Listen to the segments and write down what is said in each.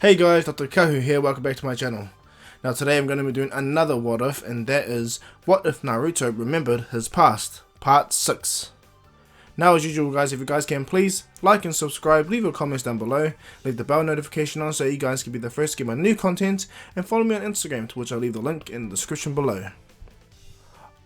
Hey guys, Dr. Kahu here, welcome back to my channel. Now today I'm going to be doing another what if, and that is what if Naruto remembered his past, part 6. Now as usual guys, if you guys can please like and subscribe, leave your comments down below, leave the bell notification on so you guys can be the first to get my new content, and follow me on Instagram, to which I'll leave the link in the description below.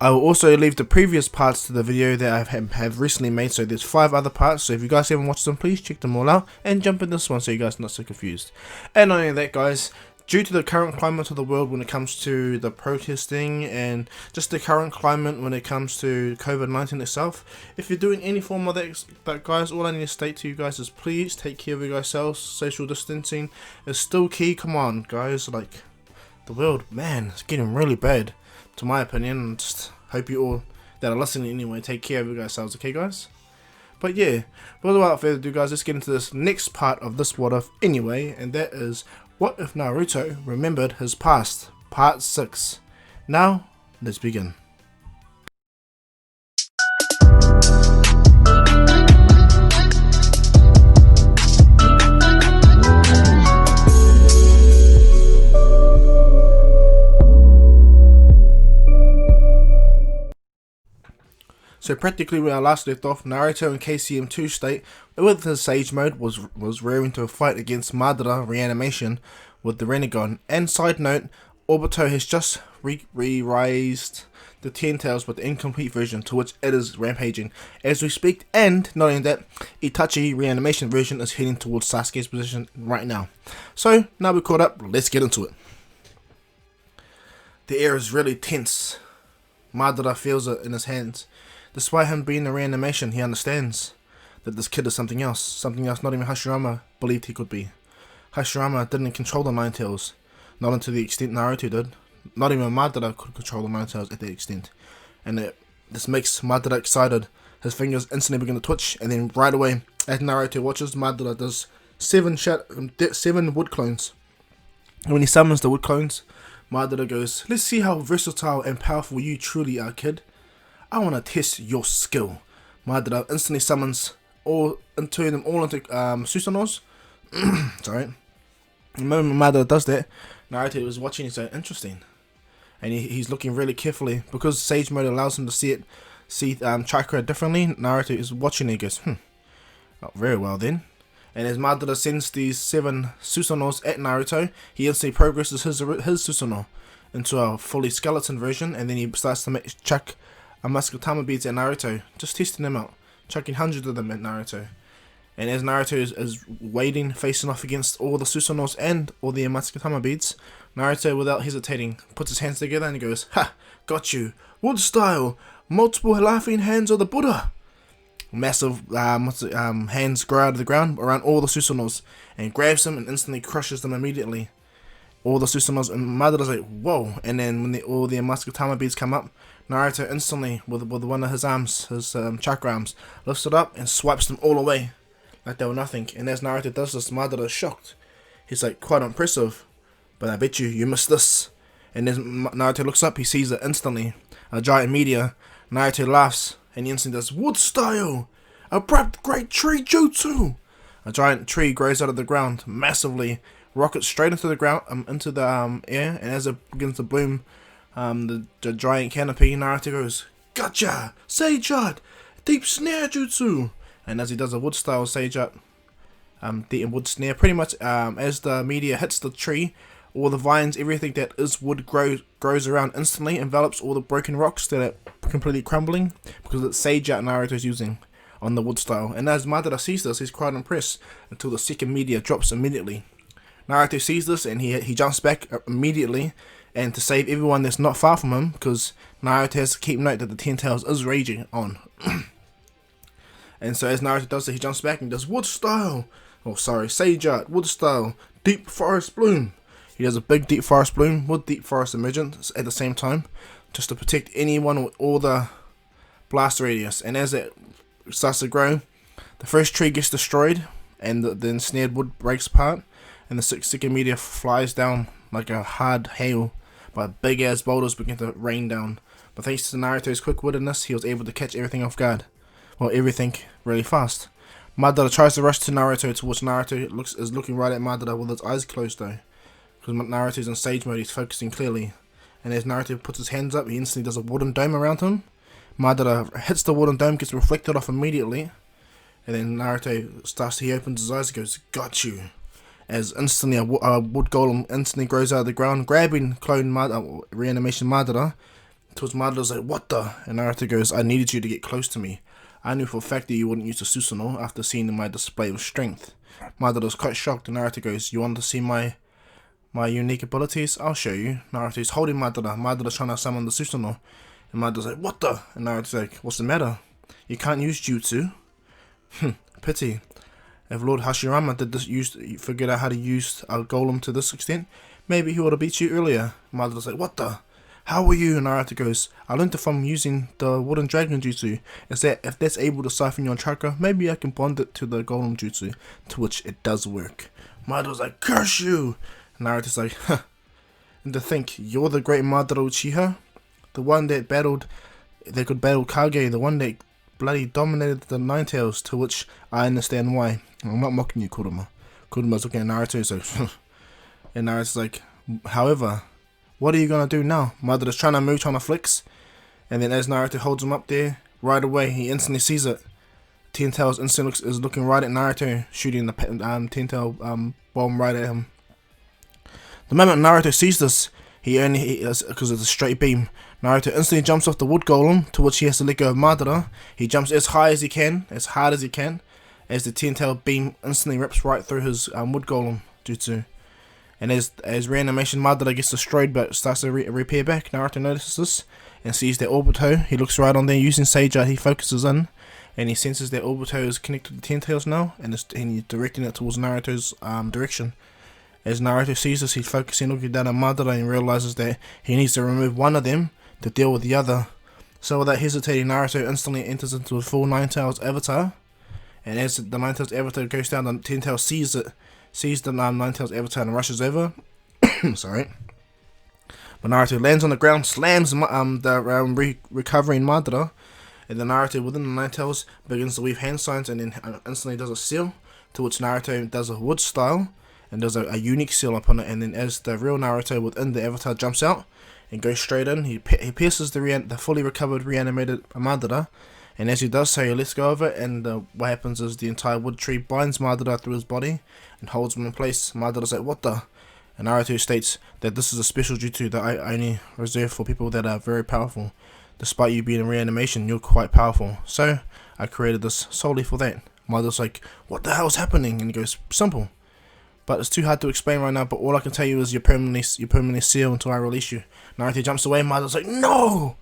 I will also leave the previous parts to the video that I have recently made, so there's 5 other parts, so if you guys haven't watched them, please check them all out and jump in this one so you guys are not so confused. And not only that guys, due to the current climate of the world when it comes to the protesting and just the current climate when it comes to COVID-19 itself, if you're doing any form of that guys, all I need to state to you guys is please take care of yourselves. Social distancing is still key. Come on guys, like the world, man, it's getting really bad. To my opinion, just hope you all that are listening anyway take care of yourselves, okay guys? But yeah, without further ado guys, let's get into this next part of this what if anyway, and that is what if Naruto remembered his past, part 6. Now, let's begin. So practically where I last left off, Naruto in KCM2 state with his Sage mode was rearing to a fight against Madara reanimation with the Renegon. And side note, Obito has just re-raised the 10 Tails with the incomplete version, to which it is rampaging as we speak, and not only that, Itachi reanimation version is heading towards Sasuke's position right now. So now we're caught up, let's get into it. The air is really tense. Madara feels it in his hands. Despite him being a reanimation, he understands that this kid is something else not even Hashirama believed he could be. Hashirama didn't control the Nine Tails, not until the extent Naruto did. Not even Madara could control the Nine Tails at that extent. And this makes Madara excited. His fingers instantly begin to twitch, and then right away, as Naruto watches, Madara does 7 wood clones. And when he summons the wood clones, Madara goes, "Let's see how versatile and powerful you truly are, kid. I want to test your skill." Madara instantly summons them all into Susanoo's. Sorry. The moment Madara does that, Naruto was watching and saying, "Interesting," and he's looking really carefully because Sage mode allows him to see chakra differently. Naruto is watching and he goes, "Not very well then." And as Madara sends these 7 Susanoo's at Naruto, he instantly progresses his Susanoo into a fully skeleton version, and then he starts to chuck Amaskatama beads at Naruto, just testing them out, chucking hundreds of them at Naruto. And as Naruto is waiting, facing off against all the Susanoo's and all the Amaskatama beads, Naruto, without hesitating, puts his hands together and he goes, "Ha! Got you! Wood style! Multiple laughing hands of the Buddha!" Massive hands grow out of the ground around all the Susanoo's and grabs them and instantly crushes them immediately. All the Susanoo's, and Madara's like, "Whoa!" And then when all the Amaskatama beads come up, Naruto instantly, with one of his arms, his chakra arms, lifts it up and swipes them all away like they were nothing. And as Naruto does this, Madara is shocked. He's like, "Quite impressive, but I bet you missed this." And as Naruto looks up, he sees it instantly, a giant meteor. Naruto laughs and he instantly does wood style, abrupt great tree jutsu. A giant tree grows out of the ground massively, rockets straight into the ground, into the air, and as it begins to bloom, the giant canopy, Naruto goes, "Gotcha! Sage art! Deep snare jutsu!" And as he does a wood style sage art, deep wood snare, pretty much as the meteor hits the tree, all the vines, everything that is wood grows around instantly, envelops all the broken rocks that are completely crumbling because it's sage art Naruto's using on the wood style. And as Madara sees this, he's quite impressed until the second meteor drops immediately. Naruto sees this and he jumps back immediately, and to save everyone that's not far from him, because Naruto has to keep note that the 10 Tails is raging on. And so as Naruto does it, he jumps back and does wood style, sage art, wood style, deep forest bloom. He does a big deep forest bloom with deep forest emergence at the same time, just to protect anyone with all the blast radius. And as it starts to grow, the first tree gets destroyed and the ensnared wood breaks apart, and the second meteor flies down like a hard hail, but big ass boulders begin to rain down. But thanks to Naruto's quick-wittedness, he was able to catch everything off guard. Well, everything really fast. Madara tries to rush to Naruto, towards Naruto is looking right at Madara with his eyes closed though. Because Naruto's in sage mode, he's focusing clearly. And as Naruto puts his hands up, he instantly does a wooden dome around him. Madara hits the wooden dome, gets reflected off immediately. And then Naruto he opens his eyes and goes, "Got you." As instantly a wood golem instantly grows out of the ground, grabbing clone reanimation Madara. Towards Madara's like, "What the?" And Naruto goes, "I needed you to get close to me. I knew for a fact that you wouldn't use the Susanoo after seeing my display of strength." Madara's quite shocked, and Naruto goes, "You want to see my unique abilities? I'll show you." Naruto's holding Madara. Madara's trying to summon the Susanoo. And Madara's like, "What the?" And Naruto's like, "What's the matter? You can't use jutsu." Pity. If Lord Hashirama figured out how to use a golem to this extent, maybe he would have beat you earlier. Madara's like, "What the? How were you?" And Naruto goes, "I learned it from using the wooden dragon jutsu. If that's able to siphon your chakra, maybe I can bond it to the golem jutsu." To which it does work. Madara's like, "Curse you!" And Naruto's like, "Huh. And to think, you're the great Madara Uchiha? The one that could battle Kage, the one that bloody dominated the Nine Tails," to which I understand why. I'm not mocking you, Kurama. Kurama's looking at Naruto, so and Naruto's like, "However, what are you gonna do now?" Madara's trying to flex, and then as Naruto holds him up there, right away he instantly sees it. Ten Tails instantly is looking right at Naruto, shooting the Ten Tail bomb right at him. The moment Naruto sees this, because it's a straight beam, Naruto instantly jumps off the wood golem, to which he has to let go of Madara. He jumps as high as he can, as hard as he can, as the Ten Tail beam instantly rips right through his wood golem jutsu. And as reanimation Madara gets destroyed but starts to repair back, Naruto notices this and sees that Obito. He looks right on there using Sage. He focuses in and he senses that Obito is connected to Ten Tails now, and he's directing it towards Naruto's direction. As Naruto sees this, he's focusing, looking down at Madara, and realizes that he needs to remove one of them to deal with the other. So without hesitating, Naruto instantly enters into a full Nine Tails avatar. And as the Nine Tails avatar goes down, the Ten Tails sees the Nine Tails avatar and rushes over. Sorry. But Naruto lands on the ground, slams the recovering Madara, and then Naruto within the Nine Tails begins to weave hand signs and then instantly does a seal, to which Naruto does a wood style and does a unique seal upon it. And then as the real Naruto within the avatar jumps out and goes straight in, he pierces the fully recovered reanimated Madara. And as he does so, he lets go of it, and what happens is the entire wood tree binds Madara through his body and holds him in place. Madara's like, "What the?" And Naruto states that this is a special jutsu that I only reserve for people that are very powerful. Despite you being in reanimation, you're quite powerful. So I created this solely for that. Madara's like, "What the hell's happening?" And he goes, "Simple. But it's too hard to explain right now, but all I can tell you is you're permanently sealed until I release you." Naruto jumps away, Madara's like, "No!"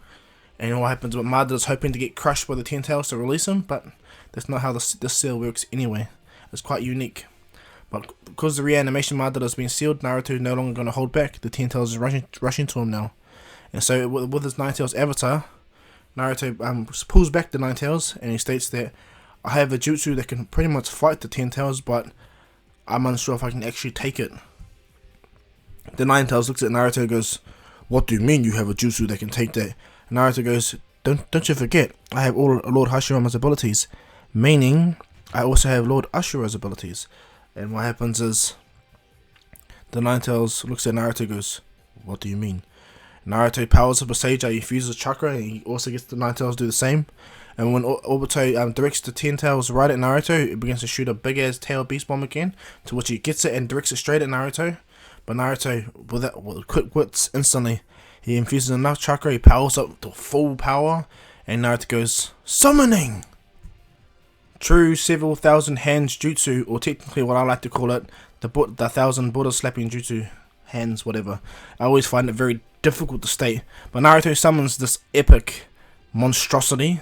And what happens with Madara's hoping to get crushed by the Ten Tails to release him, but that's not how this seal works anyway. It's quite unique. But because the reanimation Madara has been sealed, Naruto is no longer going to hold back. The Ten Tails is rushing to him now. And so with his Nine Tails avatar, Naruto pulls back the Nine Tails, and he states that, "I have a jutsu that can pretty much fight the Ten Tails, but I'm unsure if I can actually take it." The Nine Tails looks at Naruto and goes, "What do you mean you have a jutsu that can take that?" And Naruto goes, Don't you forget, I have all Lord Hashirama's abilities, meaning I also have Lord Ashura's abilities." And what happens is the Nine Tails looks at Naruto and goes, "What do you mean?" Naruto powers up a Sage, he fuses chakra, and he also gets the Nine Tails to do the same. And when Obito directs the Ten Tails right at Naruto, it begins to shoot a big ass tail beast bomb again, to which he gets it and directs it straight at Naruto. But Naruto, with quick wits, instantly, he infuses enough chakra, he powers up to full power, and Naruto goes, "Summoning!" True several thousand hands jutsu, or technically what I like to call it, the 1,000 Buddha slapping jutsu, hands, whatever. I always find it very difficult to state, but Naruto summons this epic monstrosity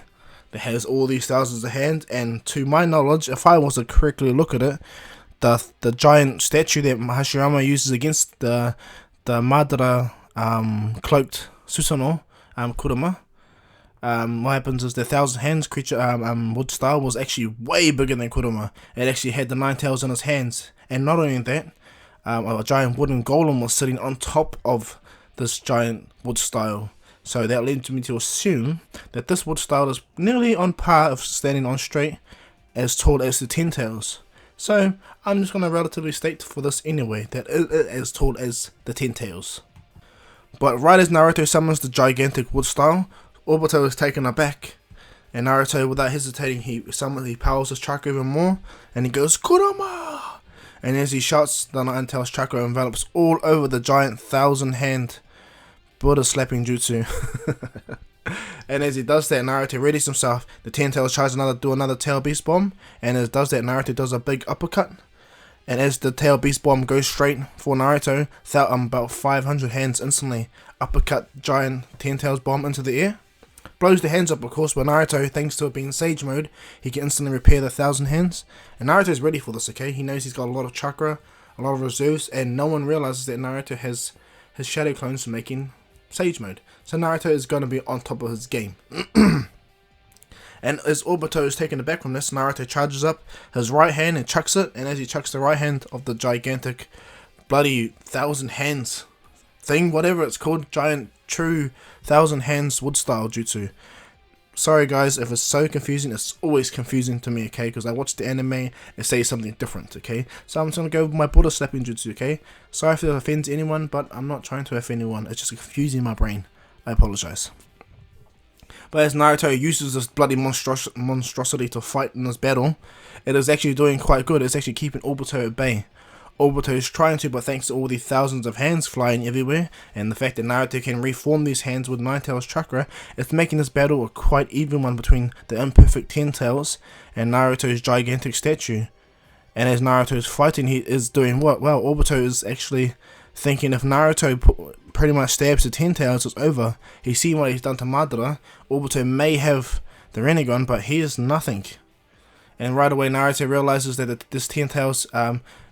that has all these thousands of hands, and to my knowledge, if I was to correctly look at it, the giant statue that Hashirama uses against the Madara cloaked Susanoo, Kurama, what happens is the 1,000 hands creature wood style was actually way bigger than Kurama. It actually had the 9 tails in his hands, and not only that, a giant wooden golem was sitting on top of this giant wood style. So that led me to assume that this wood style is nearly on par of standing on straight as tall as the Ten Tails. So I'm just gonna relatively state for this anyway that it is as tall as the Ten Tails. But right as Naruto summons the gigantic wood style, Obito is taken aback, and Naruto, without hesitating, he powers his chakra even more, and he goes Kurama! And as he shouts, the Nine Tails chakra envelops all over the giant 1,000-hand Buddha slapping jutsu. And as he does that, Naruto readies himself. The Ten Tails tries to do another Tail Beast Bomb, and as it does that, Naruto does a big uppercut. And as the Tail Beast Bomb goes straight for Naruto, about 500 hands instantly uppercut giant Ten Tails bomb into the air. Blows the hands up, of course, but Naruto, thanks to it being Sage Mode, he can instantly repair the 1,000 hands. And Naruto's ready for this, okay? He knows he's got a lot of chakra, a lot of reserves, and no one realizes that Naruto has his shadow clones for making Sage Mode. So Naruto is going to be on top of his game. And as Obito is taken aback from this, Naruto charges up his right hand and chucks it, and as he chucks the right hand of the gigantic bloody 1,000 hands thing, whatever it's called, giant true 1,000 hands wood style jutsu. Sorry guys if it's so confusing, it's always confusing to me, okay, because I watch the anime and say something different, okay. So I'm just going to go with my Buddha slapping jutsu, okay. Sorry if it offends anyone, but I'm not trying to offend anyone, it's just confusing my brain. I apologize. But as Naruto uses this bloody monstrosity to fight in this battle, it is actually doing quite good. It's actually keeping Obito at bay. Obito is trying to, but thanks to all the thousands of hands flying everywhere, and the fact that Naruto can reform these hands with Nine Tails chakra, it's making this battle a quite even one between the imperfect Ten Tails and Naruto's gigantic statue. And as Naruto is fighting, he is doing what? Well, Obito is actually thinking if Naruto pretty much stabs the Ten Tails, it's over. He's seen what he's done to Madara. Obito may have the Rinnegan, but he is nothing. And right away Naruto realizes that this Ten Tails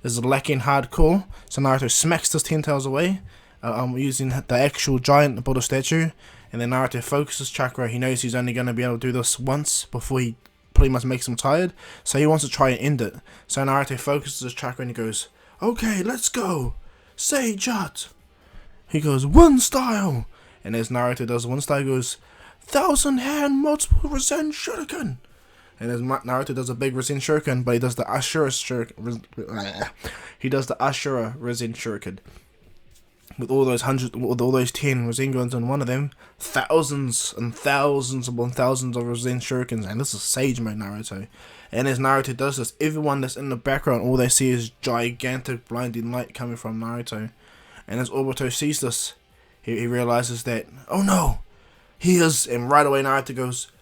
is lacking hardcore, so Naruto smacks this Ten Tails away using the actual giant Buddha statue, and then Naruto focuses chakra. He knows he's only going to be able to do this once before he pretty much makes him tired, so he wants to try and end it. So Naruto focuses his chakra and he goes, okay, let's go, Sage Ut. He goes, one style, and as Naruto does one style, he goes, 1,000 hand multiple Rasen Shuriken. And as Naruto does a big Rasen Shuriken, but he does the Ashura Shuriken. He does the Ashura Rasen Shuriken with all those 10 Rasengans in one of them, thousands and thousands upon thousands of Rasen Shurikens, and this is Sage Mode Naruto. And as Naruto does this, everyone that's in the background, all they see is gigantic blinding light coming from Naruto. And as Obito sees this, he realizes that, oh no, he is, and right away Naruto goes,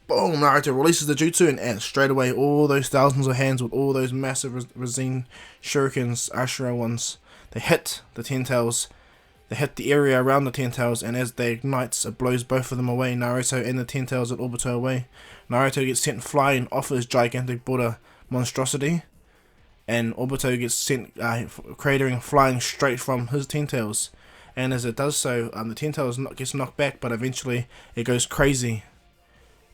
boom, Naruto releases the jutsu, and straight away all those thousands of hands with all those massive Rasen Shurikens, Ashura ones, they hit the Ten Tails, they hit the area around the Ten Tails, and as they ignites, it blows both of them away, Naruto and the Ten Tails and Obito away. Naruto gets sent flying off his gigantic Buddha monstrosity, and Obito gets sent cratering, flying straight from his Ten Tails. And as it does so, the Ten Tails gets knocked back, but eventually it goes crazy.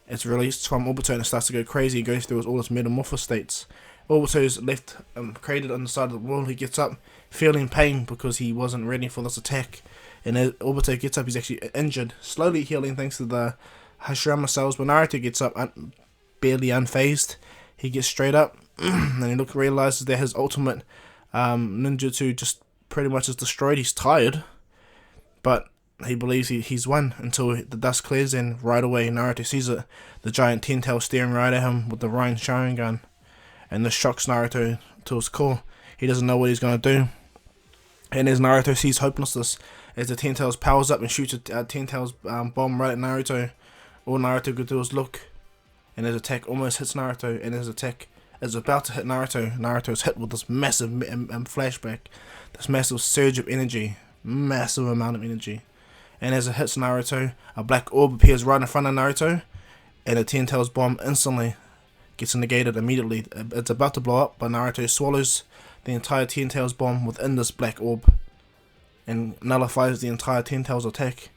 It's released from Obito and it starts to go crazy. It goes through all its metamorphosis states. Obito's left cratered on the side of the wall. He gets up, feeling pain because he wasn't ready for this attack. And as Obito gets up, he's actually injured, slowly healing thanks to the Hashirama cells. When Naruto gets up, barely unfazed, he gets straight up, and he realizes that his ultimate ninjutsu just pretty much is destroyed. He's tired, but he believes he's won until the dust clears, and right away Naruto sees it, the giant Ten Tail staring right at him with the Rasen Sharingan, and this shocks Naruto to his core. He doesn't know what he's going to do, and as Naruto sees hopelessness, as the Ten Tails powers up and shoots a Ten Tails bomb right at Naruto, all Naruto could do is look, and his attack almost hits Naruto, and his attack is about to hit Naruto. Naruto is hit with this massive flashback, this massive surge of energy, massive amount of energy. And as it hits Naruto, a black orb appears right in front of Naruto, and the Ten Tails bomb instantly gets negated immediately. It's about to blow up, but Naruto swallows the entire Ten Tails bomb within this black orb and nullifies the entire Ten Tails attack.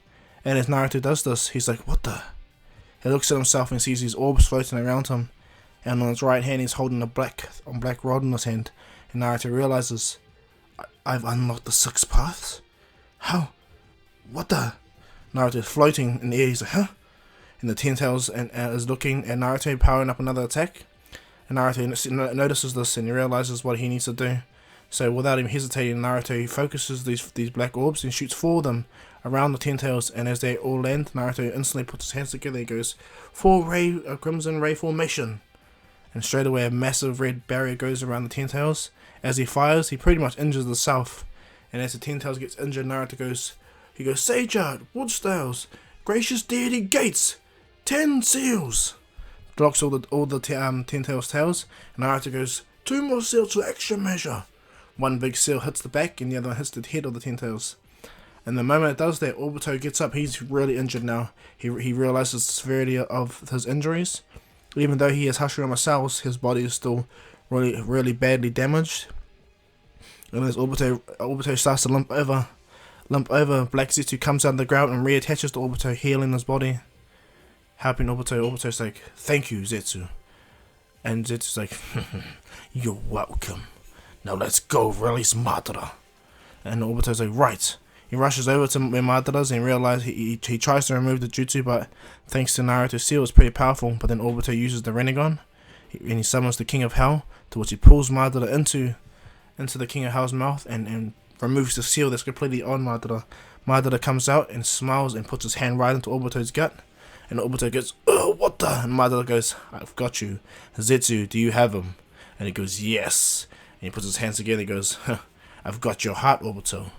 And as Naruto does this, he's like, what the? He looks at himself and sees these orbs floating around him, and on his right hand he's holding a black rod in his hand, and Naruto realizes, I've unlocked the 6 paths? How? What the? Naruto is floating in the air. He's like, huh? And the Ten Tails is looking at Naruto powering up another attack. And Naruto notices this and he realizes what he needs to do. So without him hesitating, Naruto focuses these black orbs and shoots 4 of them around the Ten Tails, and as they all land, Naruto instantly puts his hands together and goes, Crimson Ray formation. And straight away a massive red barrier goes around the Ten Tails. As he fires, he pretty much injures the South. And as the Ten Tails gets injured, Naruto goes, Sage Art, Woodstyles, Gracious Deity Gates, 10 Seals. Blocks all the Ten Tails tails, and Naruto goes, 2 more seals to extra measure. One big seal hits the back and the other one hits the head of the Ten Tails. And the moment it does that, Obito gets up. He's really injured now. He realizes the severity of his injuries. Even though he has Hashirama cells, his body is still really badly damaged. And as Obito starts to limp over, Black Zetsu comes out of the ground and reattaches to Obito, healing his body, helping Obito. Obito's like, thank you, Zetsu. And Zetsu's like, you're welcome. Now let's go release Madara. And Obito's like, right. He rushes over to where Madara's and realizes he tries to remove the jutsu, but thanks to Naruto's seal, it's pretty powerful. But then Obito uses the Rinnegan, and he summons the King of Hell, to which he pulls Madara into the King of Hell's mouth and removes the seal that's completely on Madara. Madara comes out and smiles and puts his hand right into Obito's gut. And Obito goes, oh, what the? And Madara goes, I've got you. Zetsu, do you have him? And he goes, yes. And he puts his hands together and goes, I've got your heart, Obito.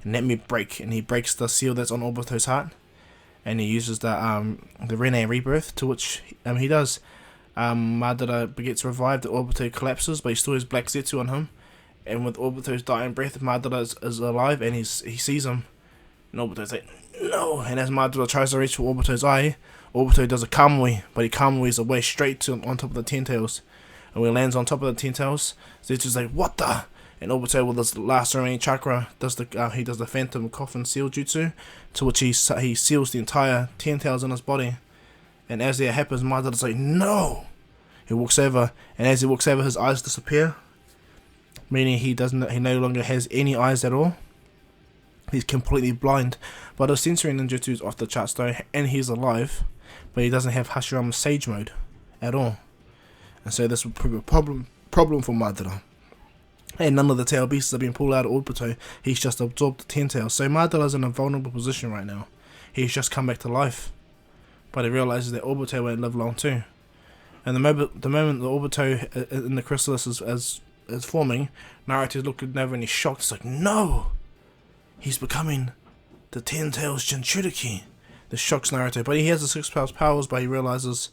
And let me break. And he breaks the seal that's on Obito's heart. And he uses the Rinne Rebirth, to which he does. Madara gets revived, Obito collapses, but he still has Black Zetsu on him. And with Obito's dying breath, Madara is alive and he sees him. And Obito's like, no! And as Madara tries to reach for Obito's eye, Obito does a Kamui, but he Kamui's away straight on top of the Ten Tails. And when he lands on top of the Ten Tails, Zetsu's like, what the? And Obito, with his last remaining chakra, does the Phantom Coffin Seal Jutsu, to which he seals the entire Ten Tails in his body. And as that happens, Madara's like, no! He walks over, and as he walks over, his eyes disappear, meaning he no longer has any eyes at all. He's completely blind, but his sensory ninjutsu is off the charts though, and he's alive, but he doesn't have Hashirama Sage mode at all. And so this will prove a problem for Madara. And none of the tail beasts have been pulled out of Obito. He's just absorbed the Ten Tails. So Madara's in a vulnerable position right now. He's just come back to life, but he realizes that Obito won't live long too. And the moment the Obito in the chrysalis is forming, Naruto's looking over and he's shocked. It's like, no! He's becoming the Ten Tails Jinchuriki. This shocks Naruto, but he has the 6 powers, but he realizes,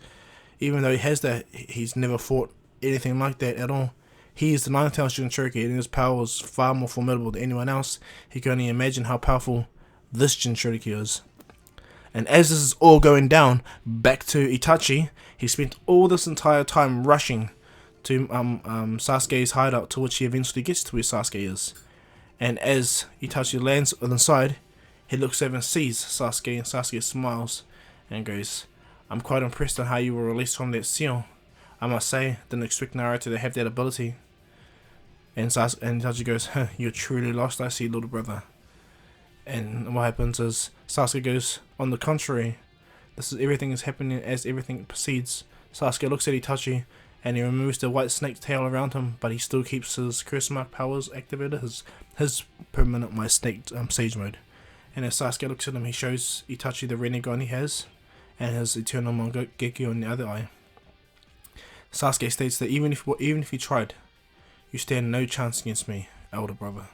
even though he has that, he's never fought anything like that at all. He is the 9 Tails Jinchuriki, and his power is far more formidable than anyone else. He can only imagine how powerful this Jinchuriki is. And as this is all going down, back to Itachi, he spent all this entire time rushing to Sasuke's hideout, to which he eventually gets to where Sasuke is. And as Itachi lands inside, he looks over and sees Sasuke, and Sasuke smiles and goes, I'm quite impressed on how you were released from that seal. I must say, didn't expect Naruto to have that ability. And Itachi goes, you're truly lost, I see, little brother. And what happens is, Sasuke goes, on the contrary, everything is happening as everything proceeds. Sasuke looks at Itachi, and he removes the white snake tail around him, but he still keeps his curse mark powers activated, his permanent white snake sage mode. And as Sasuke looks at him, he shows Itachi the Rinnegan he has, and his eternal Mangekyo on the other eye. Sasuke states that even if you tried, you stand no chance against me, elder brother.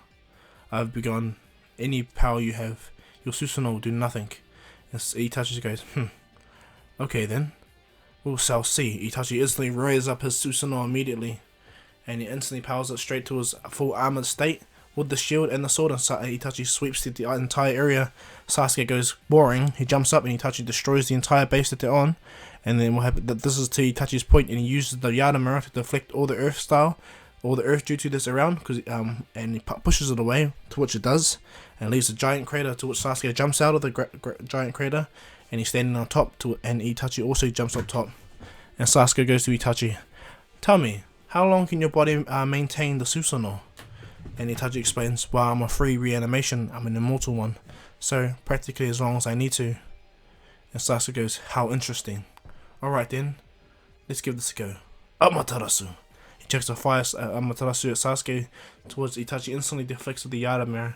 I have begun any power you have. Your Susanoo will do nothing. And Itachi goes, okay then. We shall see. Itachi instantly raises up his Susanoo immediately, and he instantly powers it straight to his full armored state with the shield and the sword, and Itachi sweeps the entire area. Sasuke goes boring. He jumps up and Itachi destroys the entire base that they're on. And then what happened? This is to Itachi's point, and he uses the Yadamura to deflect all the earth jutsu that's around, and he pushes it away, to which it does, and leaves a giant crater, to which Sasuke jumps out of the giant crater, and he's standing on top, and Itachi also jumps on top. And Sasuke goes to Itachi, tell me, how long can your body maintain the Susanoo? And Itachi explains, well, I'm a free reanimation, I'm an immortal one, so practically as long as I need to. And Sasuke goes, how interesting. Alright then, let's give this a go. Amaterasu. He checks the fire Amaterasu at Sasuke towards Itachi, instantly deflects with the Yara mirror.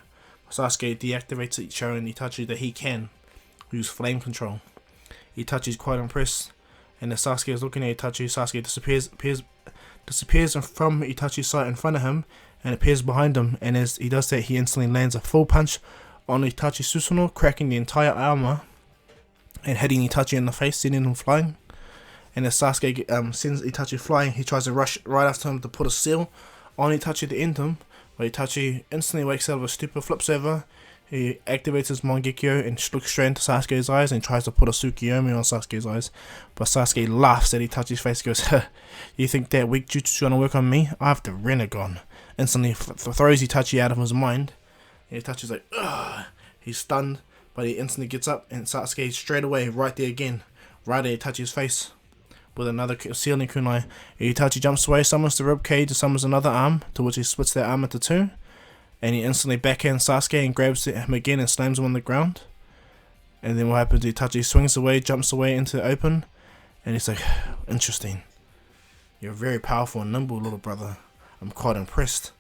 Sasuke deactivates it, showing Itachi that he can use flame control. Itachi's quite impressed, and as Sasuke is looking at Itachi, Sasuke disappears from Itachi's sight in front of him and appears behind him, and as he does that, he instantly lands a full punch on Itachi's Susanoo, cracking the entire armor and hitting Itachi in the face, sending him flying. And as Sasuke sends Itachi flying, he tries to rush right after him to put a seal on Itachi to end him, but Itachi instantly wakes out of a stupor, flips over, he activates his Mangekyo and looks straight into Sasuke's eyes and tries to put a Tsukiyomi on Sasuke's eyes, but Sasuke laughs at Itachi's face and goes, "You think that weak jutsu's gonna work on me? I have the Rinnegan." Instantly throws Itachi out of his mind, and Itachi's like, ugh. He's stunned, but he instantly gets up, and Sasuke straight away, right there again, right at Itachi's face, with another sealing kunai. Itachi jumps away, summons the ribcage, and summons another arm, to which he splits that arm into two, and he instantly backhands Sasuke and grabs him again and slams him on the ground. And then what happens, Itachi swings away, jumps away into the open, and he's like, interesting. You're very powerful and nimble, little brother. I'm quite impressed.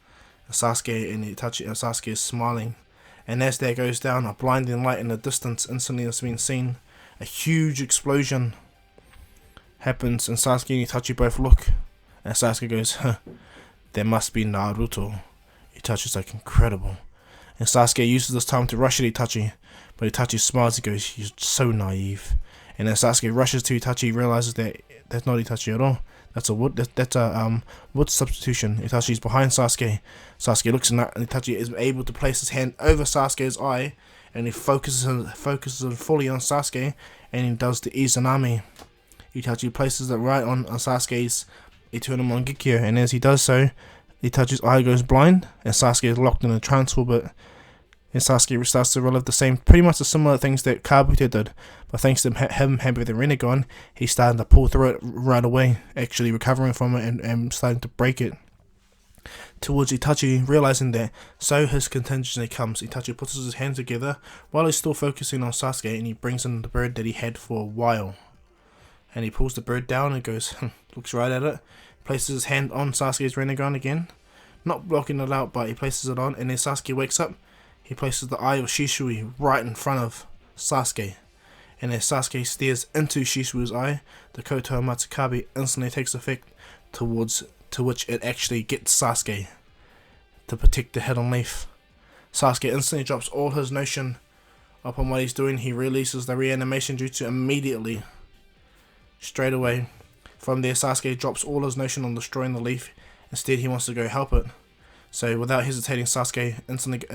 And Sasuke is smiling. And as that goes down, a blinding light in the distance instantly has been seen. A huge explosion happens, and Sasuke and Itachi both look. And Sasuke goes, there must be Naruto. Itachi's like, incredible. And Sasuke uses this time to rush at Itachi, but Itachi smiles and goes, you're so naive. And then Sasuke rushes to Itachi, realizes that that's not Itachi at all. That's a wood substitution. Itachi's behind Sasuke. Sasuke looks at that, and Itachi is able to place his hand over Sasuke's eye, and he focuses fully on Sasuke, and he does the Izanami. Itachi places it right on Sasuke's Eternal Mangekyo, and as he does so, Itachi's eye goes blind, and Sasuke is locked in a trance orbit. And Sasuke starts to relive the same, pretty much the similar things that Kabuto did, but thanks to him having the Rinnegan, he's starting to pull through it right away, actually recovering from it and starting to break it. Towards Itachi, realizing that so his contingency comes, Itachi puts his hands together while he's still focusing on Sasuke, and he brings in the bird that he had for a while. And he pulls the bird down and goes, looks right at it, places his hand on Sasuke's Rinnegan again, not blocking it out, but he places it on, and then Sasuke wakes up. He places the eye of Shisui right in front of Sasuke, and as Sasuke stares into Shisui's eye, the Koto Matsukabe instantly takes effect, to which it actually gets Sasuke to protect the hidden leaf. Sasuke instantly drops all his notion upon what he's doing. He releases the reanimation jutsu immediately, straight away. From there, Sasuke drops all his notion on destroying the leaf. Instead, he wants to go help it. So without hesitating, Sasuke instantly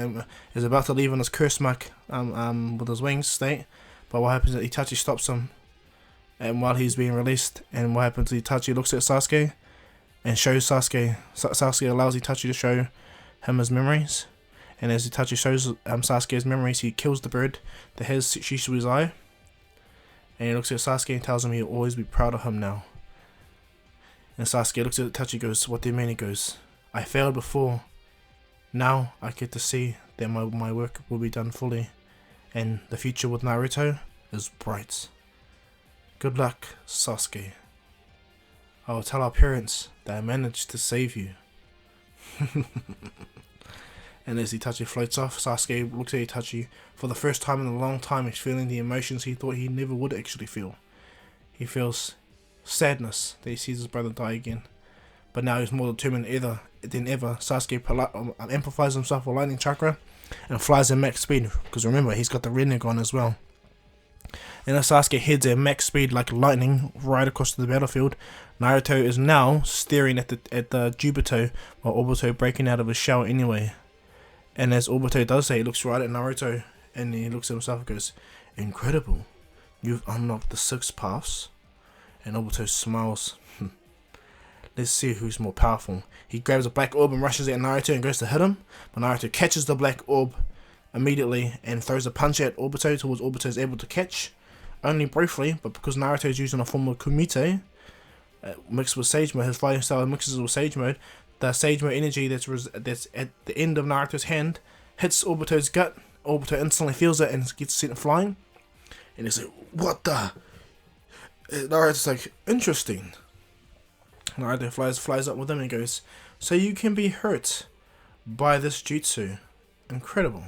is about to leave on his curse mark with his wings state, but what happens is Itachi stops him, and while he's being released, and what happens is Itachi looks at Sasuke and shows Sasuke allows Itachi to show him his memories, and as Itachi shows Sasuke's memories, he kills the bird that has Shisui's eye, and he looks at Sasuke and tells him he'll always be proud of him now. And Sasuke looks at Itachi and goes, what do you mean? He goes, I failed before. Now I get to see that my work will be done fully, and the future with Naruto is bright. Good luck, Sasuke. I will tell our parents that I managed to save you. And as Itachi floats off, Sasuke looks at Itachi. For the first time in a long time, he's feeling the emotions he thought he never would actually feel. He feels sadness that he sees his brother die again. But now he's more determined than ever. Sasuke amplifies himself with lightning chakra and flies at max speed, because remember, he's got the Rinnegan as well. And as Sasuke heads at max speed like lightning right across the battlefield, Naruto is now staring at the Jubito, while Obito breaking out of his shell anyway. And as Obito does so, he looks right at Naruto, and he looks at himself and goes, incredible, you've unlocked the 6 paths. And Obito smiles. Let's see who's more powerful. He grabs a black orb and rushes at Naruto and goes to hit him, but Naruto catches the black orb immediately and throws a punch at Obito, towards Obito is able to catch, only briefly, but because Naruto is using a form of Kumite mixed with Sage Mode, his fighting style mixes with Sage Mode, the Sage Mode energy that's at the end of Naruto's hand hits Obito's gut. Obito instantly feels it and gets sent flying, and he's like, what the? Naruto's like, interesting. Naruto flies up with him and goes, "So you can be hurt by this jutsu? Incredible.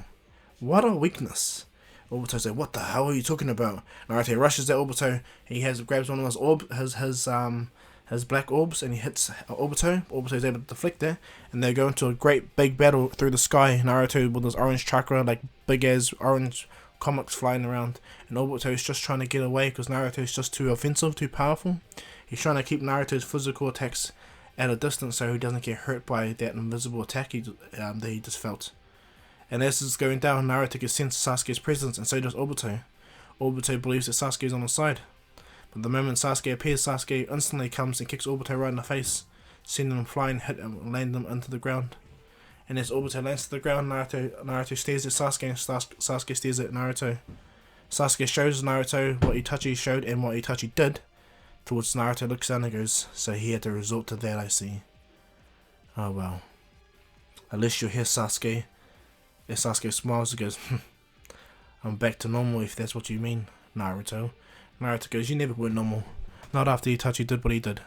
What a weakness." Obito's like, "What the hell are you talking about?" Naruto rushes at Obito. He grabs one of his black orbs, and he hits Obito. Obito's able to deflect it, and they go into a great big battle through the sky. Naruto with his orange chakra, like big as orange comics flying around, and Obito's just trying to get away because Naruto's just too offensive, too powerful. He's trying to keep Naruto's physical attacks at a distance so he doesn't get hurt by that invisible attack that he just felt. And as this is going down, Naruto can sense Sasuke's presence, and so does Obito. Obito believes that Sasuke is on his side. But the moment Sasuke appears, Sasuke instantly comes and kicks Obito right in the face, sending him flying, hit him, and land him into the ground. And as Obito lands to the ground, Naruto stares at Sasuke, and Sasuke stares at Naruto. Sasuke shows Naruto what Itachi showed and what Itachi did, to which Naruto looks down and goes, "So he had to resort to that, I see. Oh well. At least you're here, Sasuke." And Sasuke smiles and goes, "I'm back to normal if that's what you mean, Naruto." Naruto goes, "You never were normal. Not after Itachi did what he did.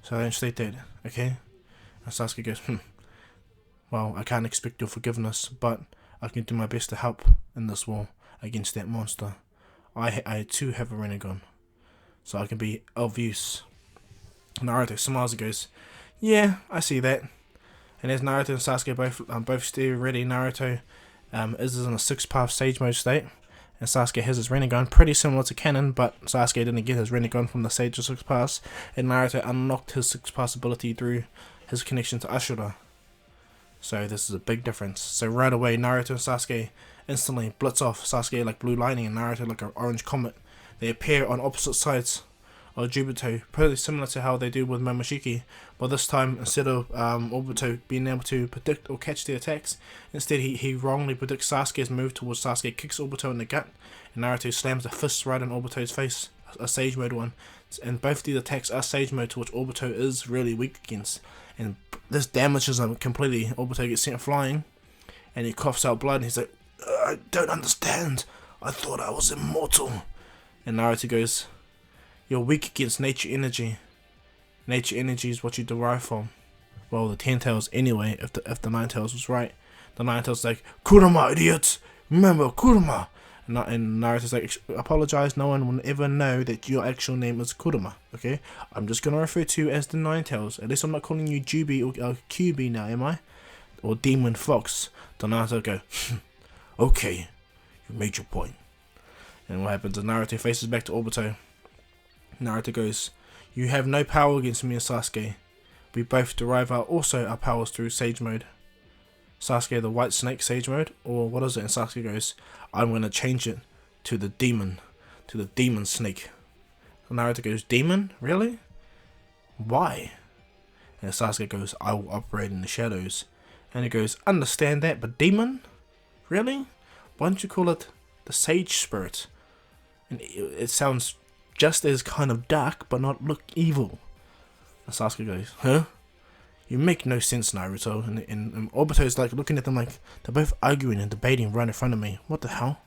So I don't state that, okay?" And Sasuke goes, "Well, I can't expect your forgiveness, but I can do my best to help in this war against that monster. I too have a Rinnegan, so I can be of use." Naruto smiles and goes, "Yeah, I see that." And as Naruto and Sasuke both stay ready, Naruto is in a 6-path Sage Mode state, and Sasuke has his Rinnegan, pretty similar to Canon, but Sasuke didn't get his Rinnegan from the Sage of 6 Paths, and Naruto unlocked his 6 Paths ability through his connection to Ashura. So this is a big difference. So right away, Naruto and Sasuke instantly blitz off. Sasuke like blue lightning and Naruto like an orange comet. They appear on opposite sides of Obito, pretty similar to how they do with Momoshiki, but this time instead of Obito being able to predict or catch the attacks, instead he wrongly predicts Sasuke's move towards Sasuke, kicks Obito in the gut, and Naruto slams a fist right in Obito's face, a Sage Mode one, and both these attacks are Sage Mode, to which Obito is really weak against, and this damages him completely. Obito gets sent flying, and he coughs out blood, and he's like, "I don't understand, I thought I was immortal." And Naruto goes, "You're weak against nature energy. Nature energy is what you derive from." Well, the 10 tails anyway, if the 9 tails was right. The 9 tails like, "Kurama, idiot! Remember, Kurama!" And Naruto's like, "Apologize, no one will ever know that your actual name is Kurama, okay? I'm just gonna refer to you as the 9 tails. At least I'm not calling you Jubi or QB now, am I? Or Demon Fox." The Naruto go, "Okay, you made your point." And what happens is Naruto faces back to Obito. Naruto goes, "You have no power against me and Sasuke. We both derive our powers through Sage Mode. Sasuke the White Snake Sage Mode, or what is it?" And Sasuke goes, "I'm going to change it to the Demon Snake." And Naruto goes, "Demon? Really? Why?" And Sasuke goes, "I will operate in the shadows." And he goes, "Understand that, but Demon? Really? Why don't you call it the Sage Spirit?" And it sounds just as kind of dark, but not look evil. And Sasuke goes, "Huh? You make no sense, Naruto." And Obito's like looking at them like they're both arguing and debating right in front of me. What the hell?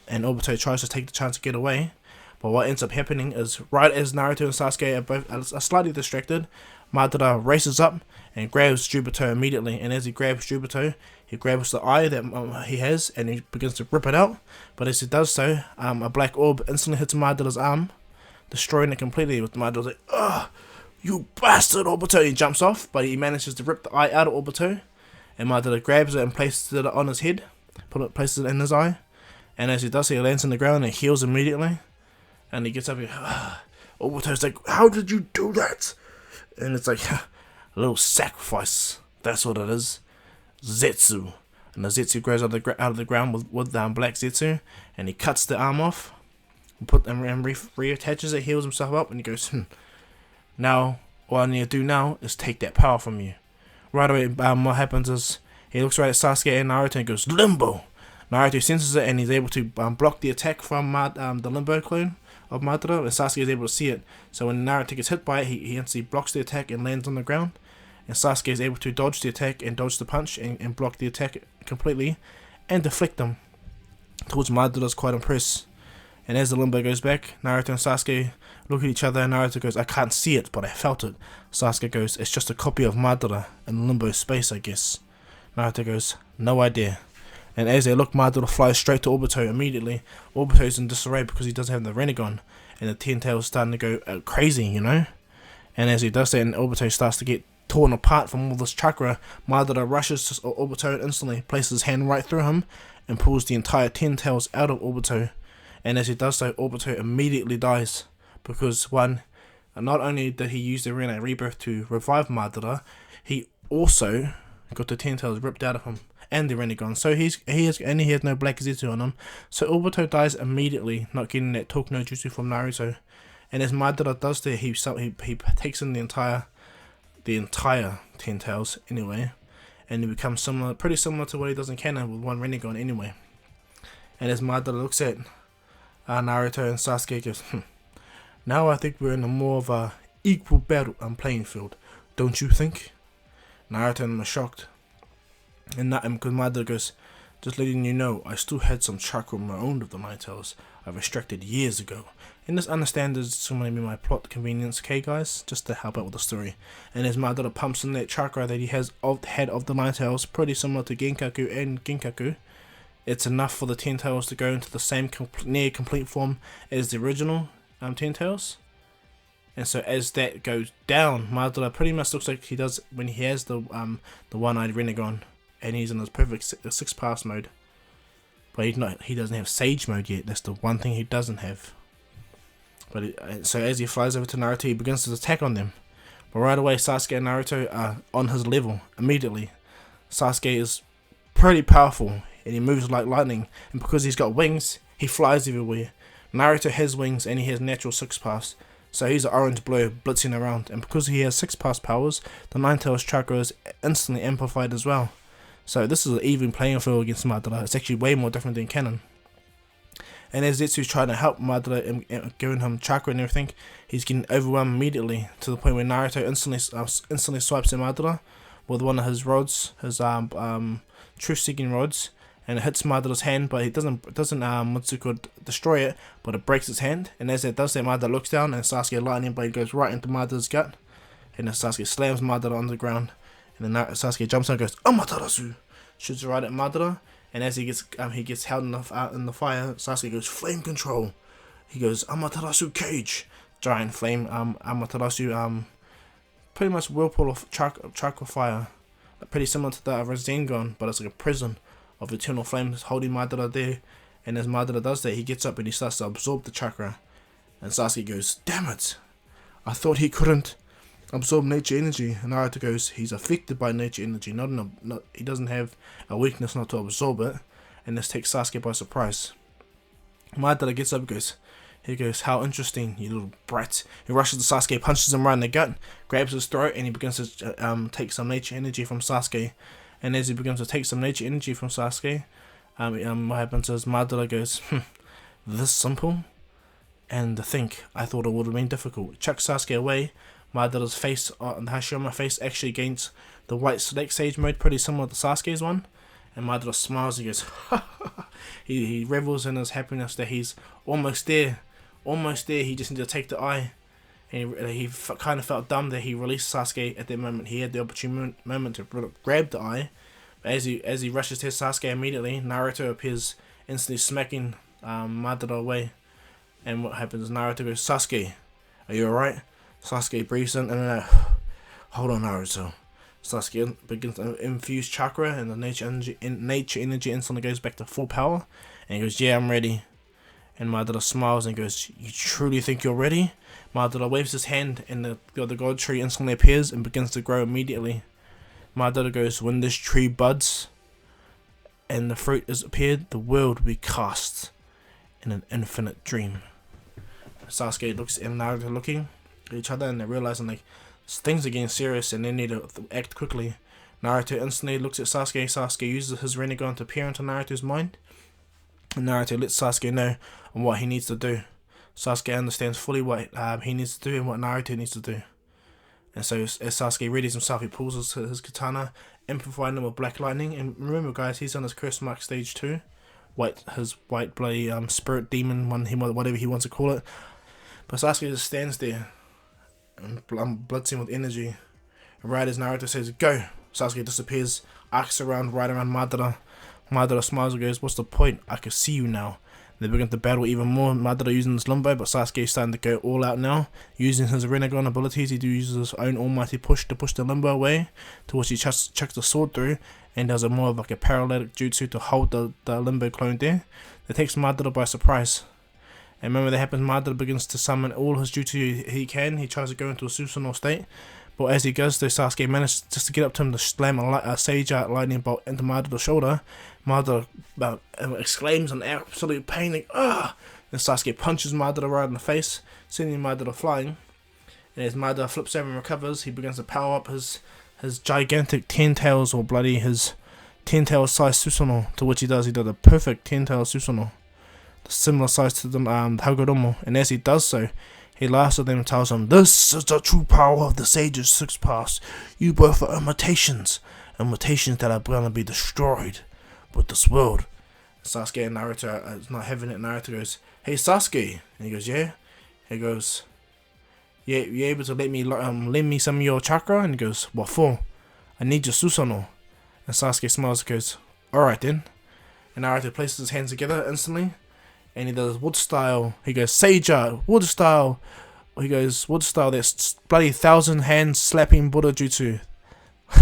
And Obito tries to take the chance to get away, but what ends up happening is right as Naruto and Sasuke are slightly distracted, Madara races up and grabs Jubito immediately. And as he grabs Jubito, he grabs the eye that he has and he begins to rip it out. But as he does so, a black orb instantly hits Madara's arm, destroying it completely. With Madara's like, "Ugh, you bastard, Obito!" He jumps off, but he manages to rip the eye out of Obito. And Madara grabs it and places it on his head, places it in his eye. And as he does, he lands on the ground and heals immediately. And he gets up and Obito's like, "How did you do that?" And it's like, a little sacrifice. That's what it is. Zetsu. And the Zetsu grows out of the ground with black Zetsu. And he cuts the arm off. And reattaches it, heals himself up. And he goes, "Now, all I need to do now is take that power from you." Right away, what happens is, he looks right at Sasuke and Naruto and goes, "Limbo!" Naruto senses it and he's able to block the attack from the Limbo clone of Madara, and Sasuke is able to see it. So when Naruto gets hit by it, he instantly blocks the attack and lands on the ground. And Sasuke is able to dodge the attack and dodge the punch and block the attack completely and deflect them. Towards Madara's quite impressed. And as the limbo goes back, Naruto and Sasuke look at each other, and Naruto goes, I can't see it, but I felt it. Sasuke goes, it's just a copy of Madara in limbo space, I guess. Naruto goes, no idea. And as they look, Madara flies straight to Obito immediately. Obito's in disarray because he doesn't have the Rinnegan, and the Ten Tails starting to go crazy, you know? And as he does that, and Obito starts to get torn apart from all this chakra, Madara rushes to Obito and instantly places his hand right through him and pulls the entire Ten Tails out of Obito. And as he does so, Obito immediately dies because one, not only did he use the Rinne Rebirth to revive Madara, he also got the Ten Tails ripped out of him and the Rinnegan. So he has no Black Zetsu on him. So Obito dies immediately, not getting that Talk no Jutsu from Naruto. And as Madara does that, he takes in the entire Ten Tails anyway, and he becomes pretty similar to what he does in canon with one Rinnegan anyway. And as Madara looks at Naruto and Sasuke, goes, now I think we're in a more of a equal battle and playing field, don't you think? Naruto and him are shocked, and because Madara goes, just letting you know, I still had some chakra of my own of the Nine Tails I've extracted years ago. And just understand there's somebody in my plot convenience, okay guys? Just to help out with the story. And as Madara pumps in that chakra that he has of the head of the Nine Tails, pretty similar to Genkaku and Ginkaku, it's enough for the Ten Tails to go into the same near complete form as the original Ten Tails. And so as that goes down, Madara pretty much looks like he does when he has the one-eyed Rinnegan, and he's in his perfect six pass mode. But he doesn't have Sage mode yet. That's the one thing he doesn't have. But so as he flies over to Naruto, he begins to attack on them. But right away, Sasuke and Naruto are on his level immediately. Sasuke is pretty powerful, and he moves like lightning. And because he's got wings, he flies everywhere. Naruto has wings, and he has natural six pass. So he's an orange blur blitzing around. And because he has six pass powers, the Nine Tails chakra is instantly amplified as well. So this is an even playing field against Madara. It's actually way more different than canon. And as Zetsu's trying to help Madara and giving him chakra and everything, he's getting overwhelmed immediately to the point where Naruto instantly swipes at Madara with one of his rods, his truth-seeking rods, and it hits Madara's hand, but he doesn't destroy it, but it breaks his hand. And as it does that, Madara looks down, and Sasuke lightning blade goes right into Madara's gut, and then Sasuke slams Madara on the ground, and then Sasuke jumps on and goes Amaterasu, shoots right at Madara. And as he gets held in the fire, Sasuke goes flame control. He goes Amaterasu cage, giant flame Amaterasu pretty much whirlpool of chakra fire, pretty similar to that of Rasengan, but it's like a prison of eternal flames holding Madara there. And as Madara does that, he gets up and he starts to absorb the chakra. And Sasuke goes, damn it, I thought he couldn't absorb nature energy. And Naruto goes, he's affected by nature energy, he doesn't have a weakness not to absorb it. And this takes Sasuke by surprise. Madara gets up and he goes, how interesting, you little brat. He rushes to Sasuke, punches him right in the gut, grabs his throat, and he begins to take some nature energy from Sasuke. And as he begins to take some nature energy from Sasuke, what happens is Madara goes, this simple? And to think, I thought it would have been difficult. Chucks Sasuke away. Madara's face, the Hashirama face, actually gains the white select sage mode, pretty similar to Sasuke's one. And Madara smiles and goes, he revels in his happiness that he's almost there. Almost there, he just needs to take the eye. And he kind of felt dumb that he released Sasuke at that moment. He had the opportune moment to grab the eye. But as he rushes to Sasuke immediately, Naruto appears, instantly smacking Madara away. And what happens is Naruto goes, Sasuke, are you alright? Sasuke breathes in and then hold on, Naruto. Sasuke begins to infuse chakra, and the nature energy instantly goes back to full power. And he goes, yeah, I'm ready. And Madara smiles and goes, you truly think you're ready? Madara waves his hand, and the god tree instantly appears and begins to grow immediately. Madara goes, when this tree buds and the fruit has appeared, the world will be cast in an infinite dream. Sasuke looks and Naruto looking at each other, and they're realizing like things are getting serious and they need to act quickly. Naruto instantly looks at Sasuke. Sasuke uses his Rinnegan to peer into Naruto's mind, and Naruto lets Sasuke know on what he needs to do. Sasuke understands fully what he needs to do and what Naruto needs to do. And so as Sasuke readies himself, he pulls his katana, amplifying him with black lightning. And remember guys, he's on his curse mark stage 2, white bloody spirit demon, whatever he wants to call it. But Sasuke just stands there, and bloodstained with energy. And right as Naruto says go, Sasuke disappears, arcs around right around Madara. Madara smiles and goes, "What's the point? I can see you now." They begin to battle even more. Madara using this limbo, but Sasuke is starting to go all out now. Using his Rinnegan abilities, he uses his own almighty push to push the limbo away, to which he chucks the sword through, and does a more of like a paralytic jutsu to hold the limbo clone there. That takes Madara by surprise. And remember that happens, Madara begins to summon all his jutsu he can. He tries to go into a Susanoo state. But as he goes, though, Sasuke manages just to get up to him to slam a Sage Art lightning bolt into Madara's shoulder. Madara exclaims in absolute pain, like, "Ah!" And Sasuke punches Madara right in the face, sending Madara flying. And as Madara flips over and recovers, he begins to power up his gigantic 10 tails, or bloody his 10 tails size Susanoo, to which he does a perfect 10 tails Susanoo, similar size to the Hagoromo. And as he does so, he laughs at them and tells them, "This is the true power of the Sage's six paths. You both are imitations that are going to be destroyed with this world." Sasuke and Naruto is not having it. Naruto goes, "Hey Sasuke," and he goes, "Yeah." He goes, "Yeah, you able to let me lend me some of your chakra?" And he goes, "What for?" "I need your Susanoo." And Sasuke smiles and goes, "Alright then." And Naruto places his hands together instantly, and he does wood style. He goes, "Sage Art, wood style." He goes, "Wood style, that's bloody 1,000 hands slapping Buddha jutsu."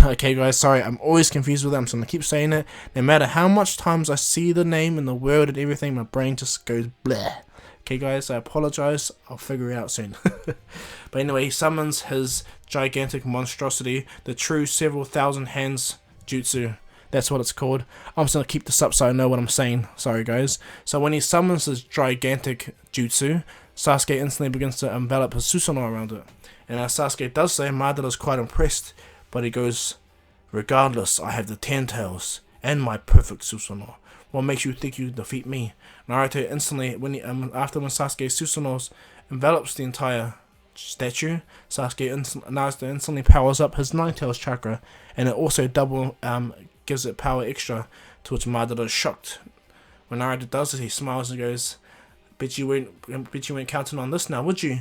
Okay guys, sorry, I'm always confused with that. I'm just gonna keep saying it. No matter how much times I see the name and the word and everything, my brain just goes bleh. Okay guys, I apologize. I'll figure it out soon. But anyway, he summons his gigantic monstrosity, the true several thousand hands jutsu. That's what it's called. I'm just going to keep this up so I know what I'm saying. Sorry guys. So when he summons his gigantic jutsu, Sasuke instantly begins to envelop his Susanoo around it. And as Sasuke does so, Madara's quite impressed. But he goes, "Regardless, I have the 10 tails and my perfect Susanoo. What makes you think you defeat me?" Naruto instantly, after Sasuke's Susanoo envelops the entire statue, Naruto instantly powers up his 9 tails chakra, and it also gives it power extra, to which Madara is shocked. When Naruto does it, he smiles and goes, bet you weren't counting on this now, would you?"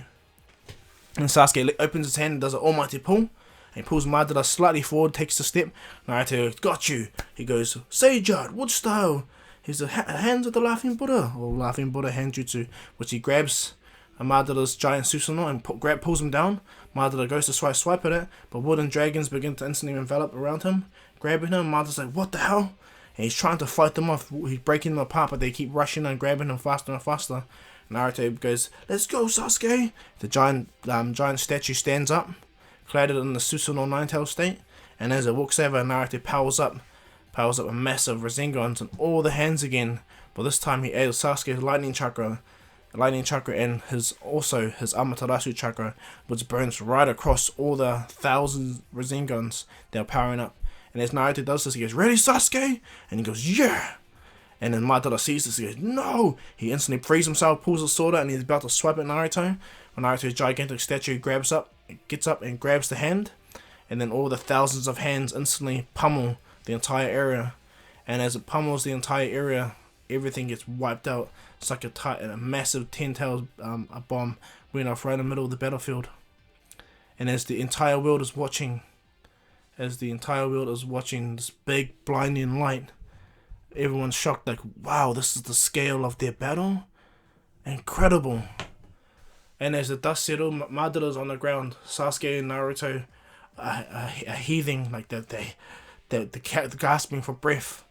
And Sasuke opens his hand and does an almighty pull. He pulls Madara slightly forward, takes a step. Naruto, "Got you." He goes, "Sage Art, wood style." He's the hands of the Laughing Buddha, or Laughing Buddha hand jutsu, which he grabs Madara's giant Susanoo and pulls him down. Madara goes to swipe at it, but wooden dragons begin to instantly envelop around him, grabbing him. Madara's like, "What the hell?" And he's trying to fight them off. He's breaking them apart, but they keep rushing and grabbing him faster and faster. Naruto goes, "Let's go, Sasuke." The giant statue stands up, clad in the Susanoo 9-tail state, and as it walks over, Naruto powers up a massive Rasengan on all the hands again. But this time he adds Sasuke's lightning chakra and his Amaterasu chakra, which burns right across all the 1,000 Rasengans that are powering up. And as Naruto does this, he goes, "Ready, Sasuke?" And he goes, "Yeah." And then Madara sees this, he goes, "No!" He instantly frees himself, pulls the sword out, and he's about to swipe at Naruto. When Naruto's gigantic statue gets up and grabs the hand, and then all the thousands of hands instantly pummel the entire area. And as it pummels the entire area, everything gets wiped out. It's like a massive 10 tails a bomb went off right in the middle of the battlefield. And as the entire world is watching this big blinding light, everyone's shocked, like, wow, this is the scale of their battle? Incredible. And as the dust settles, Madara's on the ground. Sasuke and Naruto are heaving, like they're gasping for breath.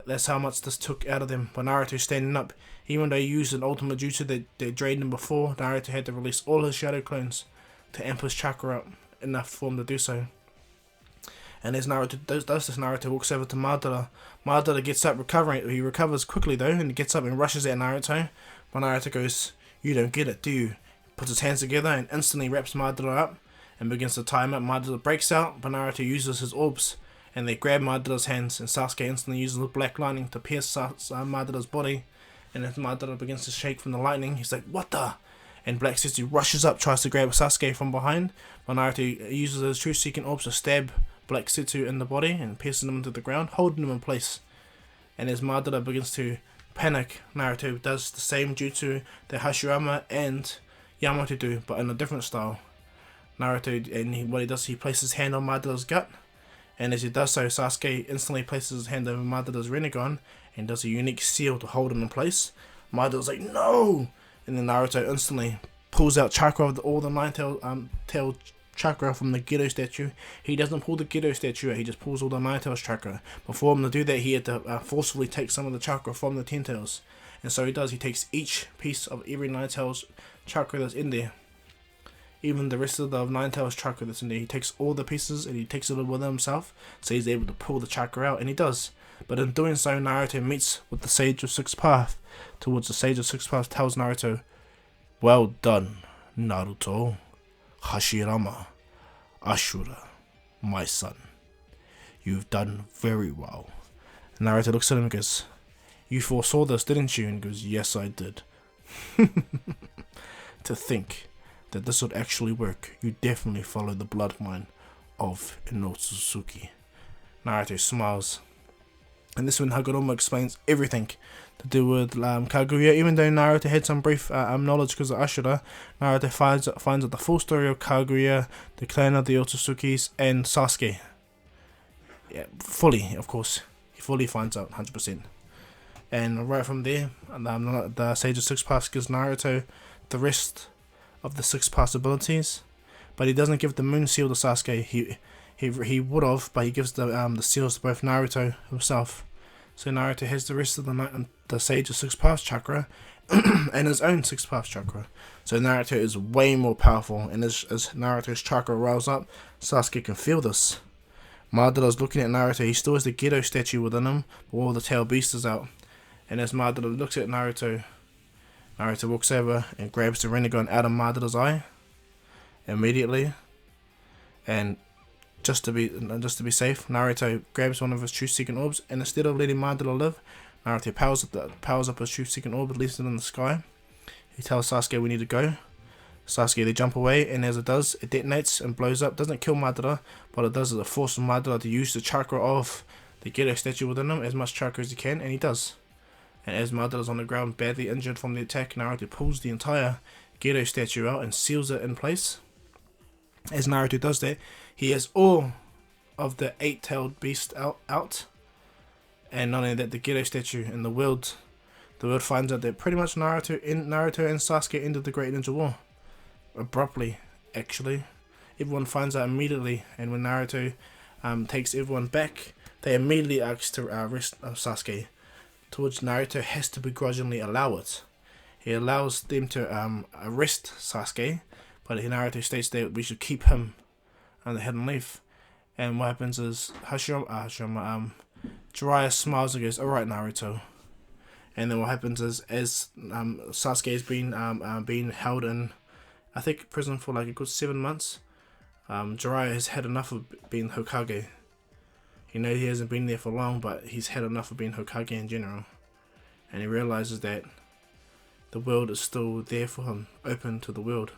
That's how much this took out of them. But Naruto standing up, even though he used an ultimate jutsu that drained him before, Naruto had to release all his shadow clones to amp his chakra up enough for him to do so. And as Naruto does this, Naruto walks over to Madara. Madara gets up, he recovers quickly though, and he gets up and rushes at Naruto. But Naruto goes, "You don't get it, do you?" Puts his hands together and instantly wraps Madara up and begins to tie him up. Madara breaks out, but Naruto uses his orbs, and they grab Madara's hands, and Sasuke instantly uses the black lightning to pierce Madara's body. And as Madara begins to shake from the lightning, he's like, "What the?" And Black Setsu rushes up, tries to grab Sasuke from behind, but Naruto uses his true seeking orbs to stab Black Setsu in the body and piercing him into the ground, holding him in place. And as Madara begins to panic, Naruto does the same jutsu that Hashirama and Yamato do, but in a different style. Naruto, and what he does, he places his hand on Madara's gut, and as he does so, Sasuke instantly places his hand over Madara's Rinnegan and does a unique seal to hold him in place. Madara's like, no! And then Naruto instantly pulls out chakra of all the nine-tailed chakra from the Gedo statue. He doesn't pull the Gedo statue out, he just pulls all the nine-tails chakra. But for him to do that, he had to forcefully take some of the chakra from the ten-tails. And so he does, he takes each piece of every nine-tails chakra that's in there. Even the rest of the nine-tails chakra that's in there, he takes all the pieces and he takes it with himself, so he's able to pull the chakra out, and he does. But in doing so, Naruto meets with the Sage of Six Path. Towards the Sage of Six Path tells Naruto, well done, Naruto, Hashirama, Ashura, my son. You've done very well. And Naruto looks at him and goes, you foresaw this, didn't you? And he goes, yes, I did. To think that this would actually work, you definitely follow the bloodline of Inosuke. Naruto smiles. And this is when Hagoromo explains everything to do with Kaguya. Even though Naruto had some brief knowledge because of Ashura, Naruto finds out the full story of Kaguya, the clan of the Otsusukis, and Sasuke. Yeah, fully, of course. He fully finds out, 100%. And right from there, the Sage of Six Paths gives Naruto the rest of the Six Paths abilities, but he doesn't give the Moon Seal to Sasuke. He would have, but he gives the seals to both Naruto himself. So Naruto has the rest of the Sage of Six Paths chakra and his own Six Paths chakra. So Naruto is way more powerful, and as Naruto's chakra riles up, Sasuke can feel this. Madara's looking at Naruto. He still has the Gedo statue within him, but all the tail beast is out. And as Madara looks at Naruto, Naruto walks over and grabs the Rinnegan out of Madara's eye immediately. And just to be safe, Naruto grabs one of his true second orbs, and instead of letting Madara live, Naruto powers up his true second orb and leaves it in the sky. He tells Sasuke we need to go. Sasuke, they jump away, and as it does, it detonates and blows up. Doesn't kill Madara, but it does is it forces Madara to use the chakra of the Gedo statue within him, as much chakra as he can, and he does. And as Madara's on the ground, badly injured from the attack, Naruto pulls the entire Gedo statue out and seals it in place. As Naruto does that, he has all of the eight-tailed beast out. And not only that, the Gedo statue and the world finds out that pretty much Naruto and Sasuke ended the Great Ninja War. Abruptly, actually. Everyone finds out immediately, and when Naruto takes everyone back, they immediately ask to arrest Sasuke, to which Naruto has to begrudgingly allow it. He allows them to arrest Sasuke, but Naruto states that we should keep him on the hidden leaf. And what happens is Jiraiya smiles and goes, alright Naruto. And then what happens is, as Sasuke is being held in, I think, prison for like a good 7 months, Jiraiya has had enough of being Hokage. You know, he hasn't been there for long, but he's had enough of being Hokage in general. And he realizes that the world is still there for him, open to the world.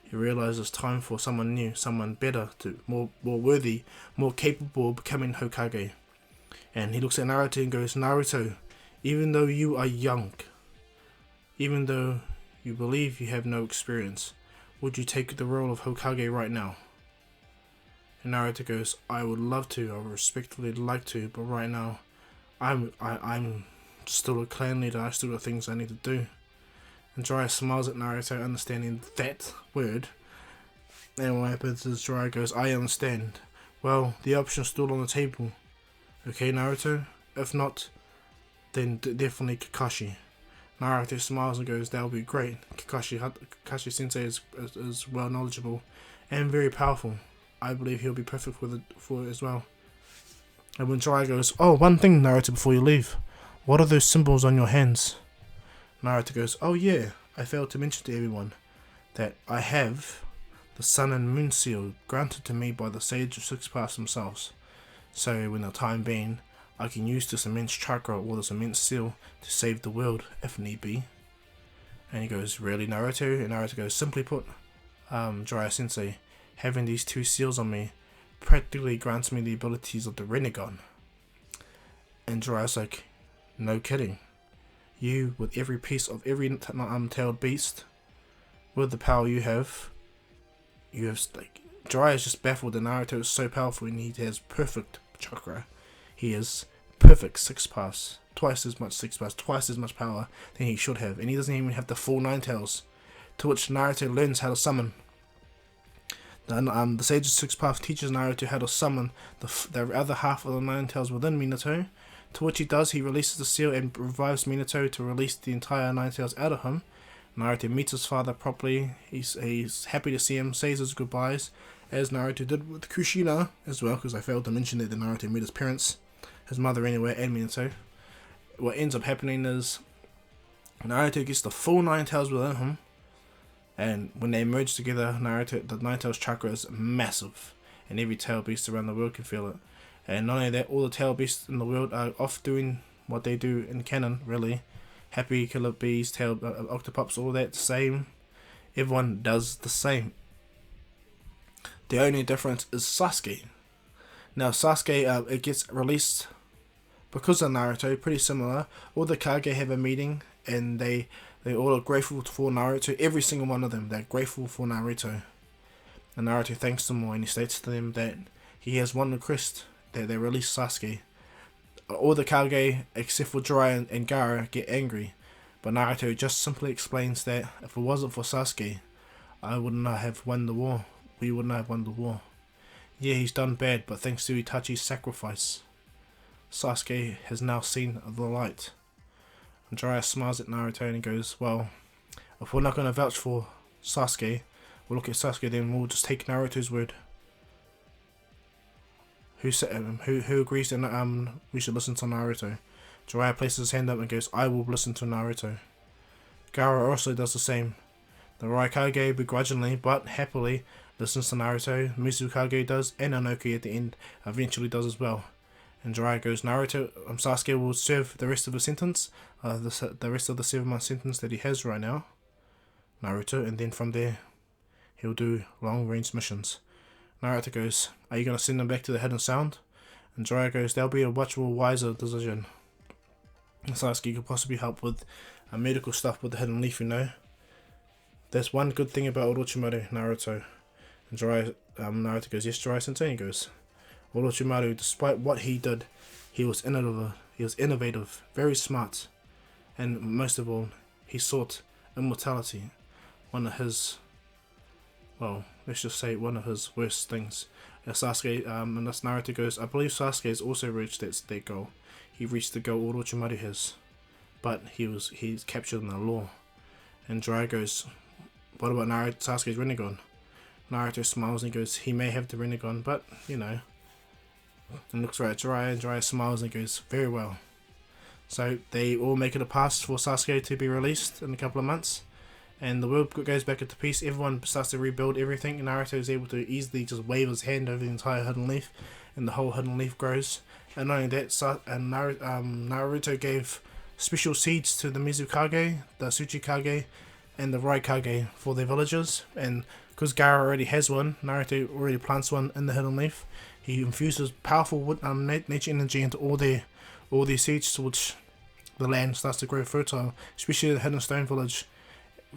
He realizes it's time for someone new, someone better, more worthy, more capable of becoming Hokage. And he looks at Naruto and goes, Naruto, even though you are young, even though you believe you have no experience, would you take the role of Hokage right now? And Naruto goes, I would love to, I would respectfully like to, but right now, I'm still a clan leader, I still got things I need to do. And Jiraiya smiles at Naruto, understanding that word. And what happens is Jiraiya goes, I understand. Well, the option's still on the table. Okay, Naruto? If not, then definitely Kakashi. Naruto smiles and goes, that would be great. Kakashi Sensei is well knowledgeable and very powerful. I believe he'll be perfect for it as well. And when Jiraiya goes, oh, one thing, Naruto, before you leave. What are those symbols on your hands? Naruto goes, oh yeah, I failed to mention to everyone that I have the Sun and Moon Seal granted to me by the Sage of Six Paths themselves. So when the time being, I can use this immense chakra or this immense seal to save the world if need be. And he goes, really Naruto? And Naruto goes, simply put, Jiraiya Sensei, having these two seals on me practically grants me the abilities of the Rinnegan. And Jiraiya's like, no kidding. You, with every piece of every tailed beast, with the power you have like, Jiraiya is just baffled that Naruto is so powerful and he has perfect chakra. He has perfect 6 paths, twice as much 6 paths, twice as much power than he should have, and he doesn't even have the full 9 tails, to which Naruto learns how to summon. The Sage's 6 path teaches Naruto how to summon the other half of the 9 tails within Minato, to which he does. He releases the seal and revives Minato to release the entire 9 tails out of him. Naruto meets his father properly. He's happy to see him, says his goodbyes, as Naruto did with Kushina as well, because I failed to mention that Naruto met his parents, his mother anyway, and Minato. What ends up happening is Naruto gets the full 9 tails within him, and when they merge together, the 9 tails chakra is massive, and every tail beast around the world can feel it. And not only that, all the tail beasts in the world are off doing what they do in canon, really. Happy, killer bees, tail octopups, all that same. Everyone does the same. The only difference is Sasuke. Now Sasuke, it gets released because of Naruto, pretty similar. All the Kage have a meeting and they all are grateful for Naruto. Every single one of them, they're grateful for Naruto. And Naruto thanks them all and he states to them that he has one request, that they release Sasuke. All the Kage, except for Jiraiya and Gaara, get angry, but Naruto just simply explains that if it wasn't for Sasuke, I would not have won the war. We would not have won the war. Yeah, he's done bad, but thanks to Itachi's sacrifice, Sasuke has now seen the light. And Jiraiya smiles at Naruto and he goes, well, if we're not going to vouch for Sasuke, we'll look at Sasuke, then we'll just take Naruto's word. Who agrees that we should listen to Naruto? Jiraiya places his hand up and goes, I will listen to Naruto. Gaara also does the same. The Raikage begrudgingly but happily listens to Naruto. Mizukage does, and Inoki at the end eventually does as well. And Jiraiya goes, Sasuke will serve the rest of the sentence, the rest of the 7-month sentence that he has right now, Naruto, and then from there he'll do long range missions. Naruto goes, are you going to send them back to the Hidden Sound? And Jiraiya goes, that'll be a much more wiser decision. And Sasuke could possibly help with medical stuff with the Hidden Leaf, you know. There's one good thing about Orochimaru, Naruto. And Naruto goes, yes, Jiraiya Sensei. He goes, Orochimaru, despite what he did, he was innovative, very smart, and most of all, he sought immortality. One of his, well, let's just say one of his worst things. Sasuke, and thus Naruto goes, I believe Sasuke has also reached that goal. He reached the goal Orochimaru has, but he's captured in the law. And Jiraiya goes, what about Sasuke's Rinnegan? Naruto smiles and goes, he may have the Rinnegan, but, you know. And looks right at Jiraiya, and Jiraiya smiles and goes, very well. So they all make it a pass for Sasuke to be released in a couple of months. And the world goes back into peace. Everyone starts to rebuild everything. And Naruto is able to easily just wave his hand over the entire Hidden Leaf. And the whole Hidden Leaf grows. And not only that, Naruto gave special seeds to the Mizukage, the Tsuchikage, and the Raikage for their villages. And because Gaara already has one, Naruto already plants one in the Hidden Leaf. He infuses powerful nature energy into all their seeds, to which the land starts to grow fertile, especially the Hidden Stone Village.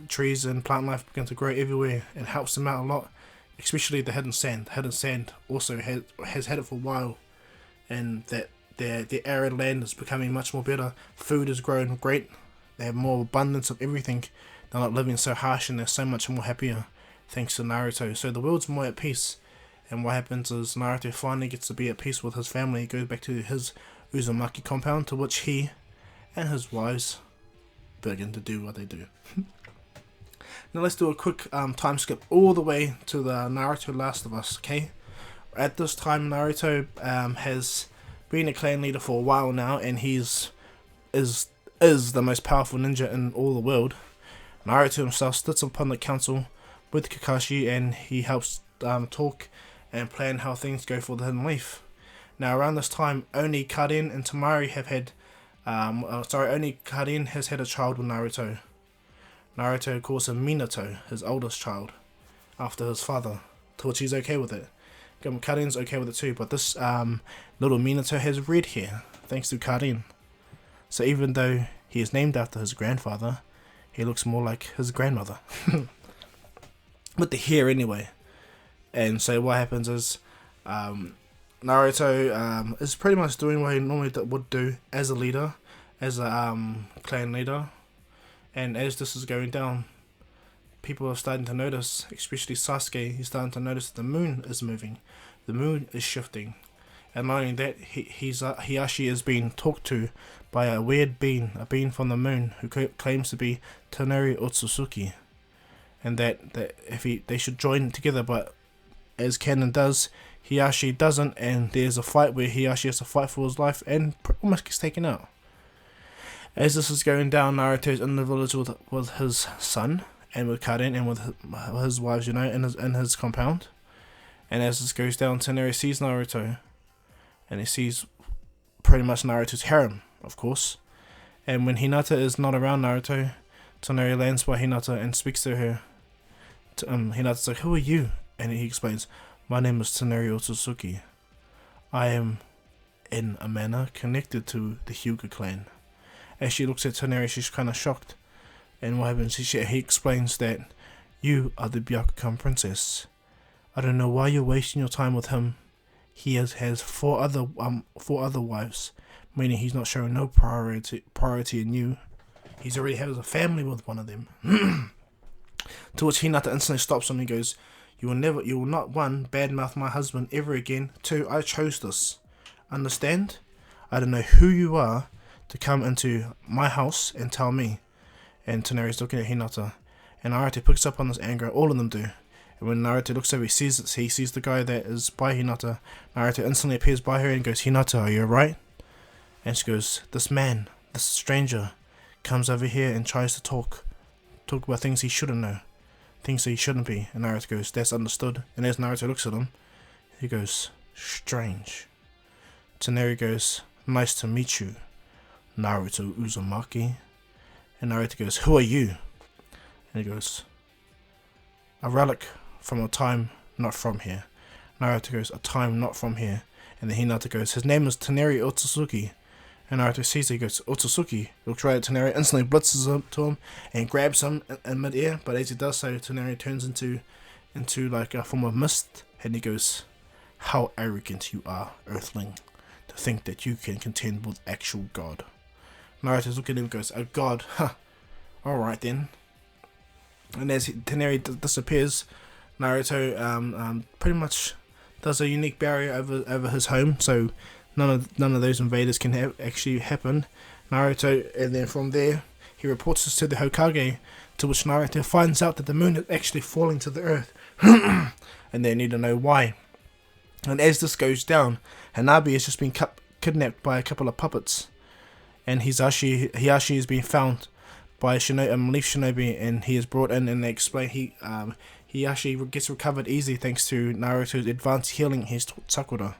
Trees and plant life begin to grow everywhere and helps them out a lot, especially the Hidden Sand. The Hidden Sand also has had it for a while, and that their arid land is becoming much more better. Food is growing great. They have more abundance of everything. They're not living so harsh and they're so much more happier thanks to Naruto. So the world's more at peace. And what happens is Naruto finally gets to be at peace with his family. He goes back to his Uzumaki compound, to which he and his wives begin to do what they do. Now let's do a quick time skip all the way to the Naruto Last of Us, okay? At this time, Naruto has been a clan leader for a while now, and is the most powerful ninja in all the world. Naruto himself sits upon the council with Kakashi, and he helps talk and plan how things go for the Hidden Leaf. Now around this time, only Karen and Tamari have had, only Karen has had a child with Naruto. Naruto calls him Minato, his oldest child, after his father, to which he's okay with it. Karen's okay with it too, but this little Minato has red hair, thanks to Karen. So even though he is named after his grandfather. He looks more like his grandmother. With the hair anyway. And so what happens is Naruto is pretty much doing what he normally would do as a leader, as a clan leader. And as this is going down, people are starting to notice, especially Sasuke, he's starting to notice that the moon is moving. The moon is shifting. And not only that, Hiashi is being talked to by a weird being, a being from the moon, who claims to be Toneri Otsutsuki. And that if they should join together, but as canon does, Hiashi doesn't, and there's a fight where Hiashi has to fight for his life and almost gets taken out. As this is going down, Naruto's in the village with his son, and with Karen, and with his wives, in his compound. And as this goes down, Toneri sees Naruto, and he sees pretty much Naruto's harem, of course. And when Hinata is not around Naruto, Toneri lands by Hinata and speaks to her. Hinata's like, "Who are you?" And he explains, "My name is Toneri Otsutsuki. I am, in a manner, connected to the Hyuga clan." As she looks at Toneri, she's kind of shocked. And what happens, he explains that you are the Byakugan princess. I don't know why you're wasting your time with him. He has four other wives, meaning he's not showing no priority in you. He's already has a family with one of them. To which Hinata instantly stops him and goes, you will not, one, badmouth my husband ever again. Two, I chose this. Understand? I don't know who you are to come into my house and tell me. And Toneri's looking at Hinata. And Naruto picks up on this anger. All of them do. And when Naruto looks over, he sees the guy that is by Hinata. Naruto instantly appears by her and goes, "Hinata, are you alright?" And she goes, this stranger, comes over here and tries to talk about things he shouldn't know. Things that he shouldn't be." And Naruto goes, "That's understood." And as Naruto looks at him, he goes, "Strange." Toneri goes, "Nice to meet you, Naruto Uzumaki." And Naruto goes, "Who are you?" And he goes, "A relic from a time not from here." Naruto goes, "A time not from here." And then Hinata goes, "His name is Toneri Otsutsuki." And Naruto sees it, he goes, "Otsutsuki." Looks right at Toneri, instantly blitzes up to him and grabs him in mid-air. But as he does so, Toneri turns into like a form of mist. And he goes, "How arrogant you are, Earthling, to think that you can contend with actual God." Naruto's looking at him and goes, "A god? Huh. Alright then." And as Toneri disappears, Naruto pretty much does a unique barrier over his home, so none of those invaders can actually happen. Naruto, and then from there, he reports this to the Hokage, to which Naruto finds out that the moon is actually falling to the earth, and they need to know why. And as this goes down, Hanabi has just been kidnapped by a couple of puppets, and Hiashi is being found by Leaf Shinobi, and he is brought in, and they explain Hiashi gets recovered easy thanks to Naruto's advanced healing he's taught Sakura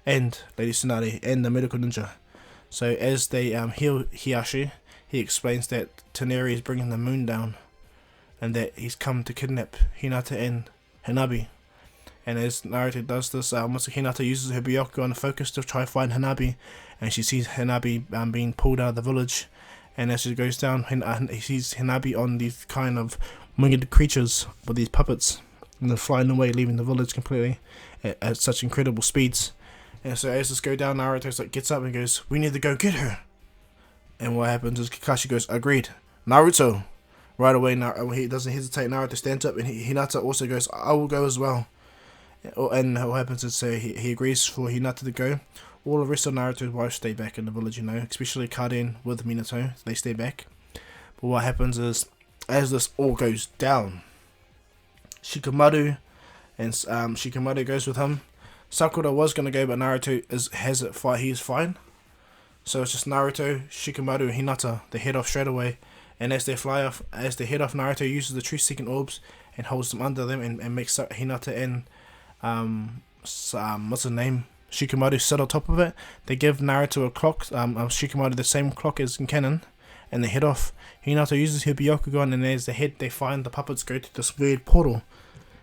and Lady Tsunade and the medical ninja. So as they heal Hiashi, he explains that Toneri is bringing the moon down, and that he's come to kidnap Hinata and Hanabi. And as Naruto does this, Hinata uses her Byakugan focus to try to find Hanabi, and she sees Hanabi being pulled out of the village. And as she goes down, he sees Hanabi on these kind of winged creatures with these puppets, and they're flying away, leaving the village completely at such incredible speeds. And so as this goes down, Naruto gets up and goes, "We need to go get her." And what happens is Kakashi goes, "Agreed, Naruto." Right away, he doesn't hesitate. Naruto stands up, and Hinata also goes, "I will go as well." And what happens is he agrees for Hinata to go. All the rest of Naruto's wives stay back in the village, especially Karen with Minato. They stay back. But what happens is, as this all goes down, Shikamaru goes with him. Sakura was gonna go, but Naruto he is fine. So it's just Naruto, Shikamaru, and Hinata. They head off straight away, and as they head off, Naruto uses the true second orbs and holds them under them, and makes Hinata and what's her name, Shikamaru, sit on top of it. They give Naruto a clock, Shikamaru the same clock as in canon, and they head off. Hinata uses her Byakugan, and as they head, they find the puppets go to this weird portal.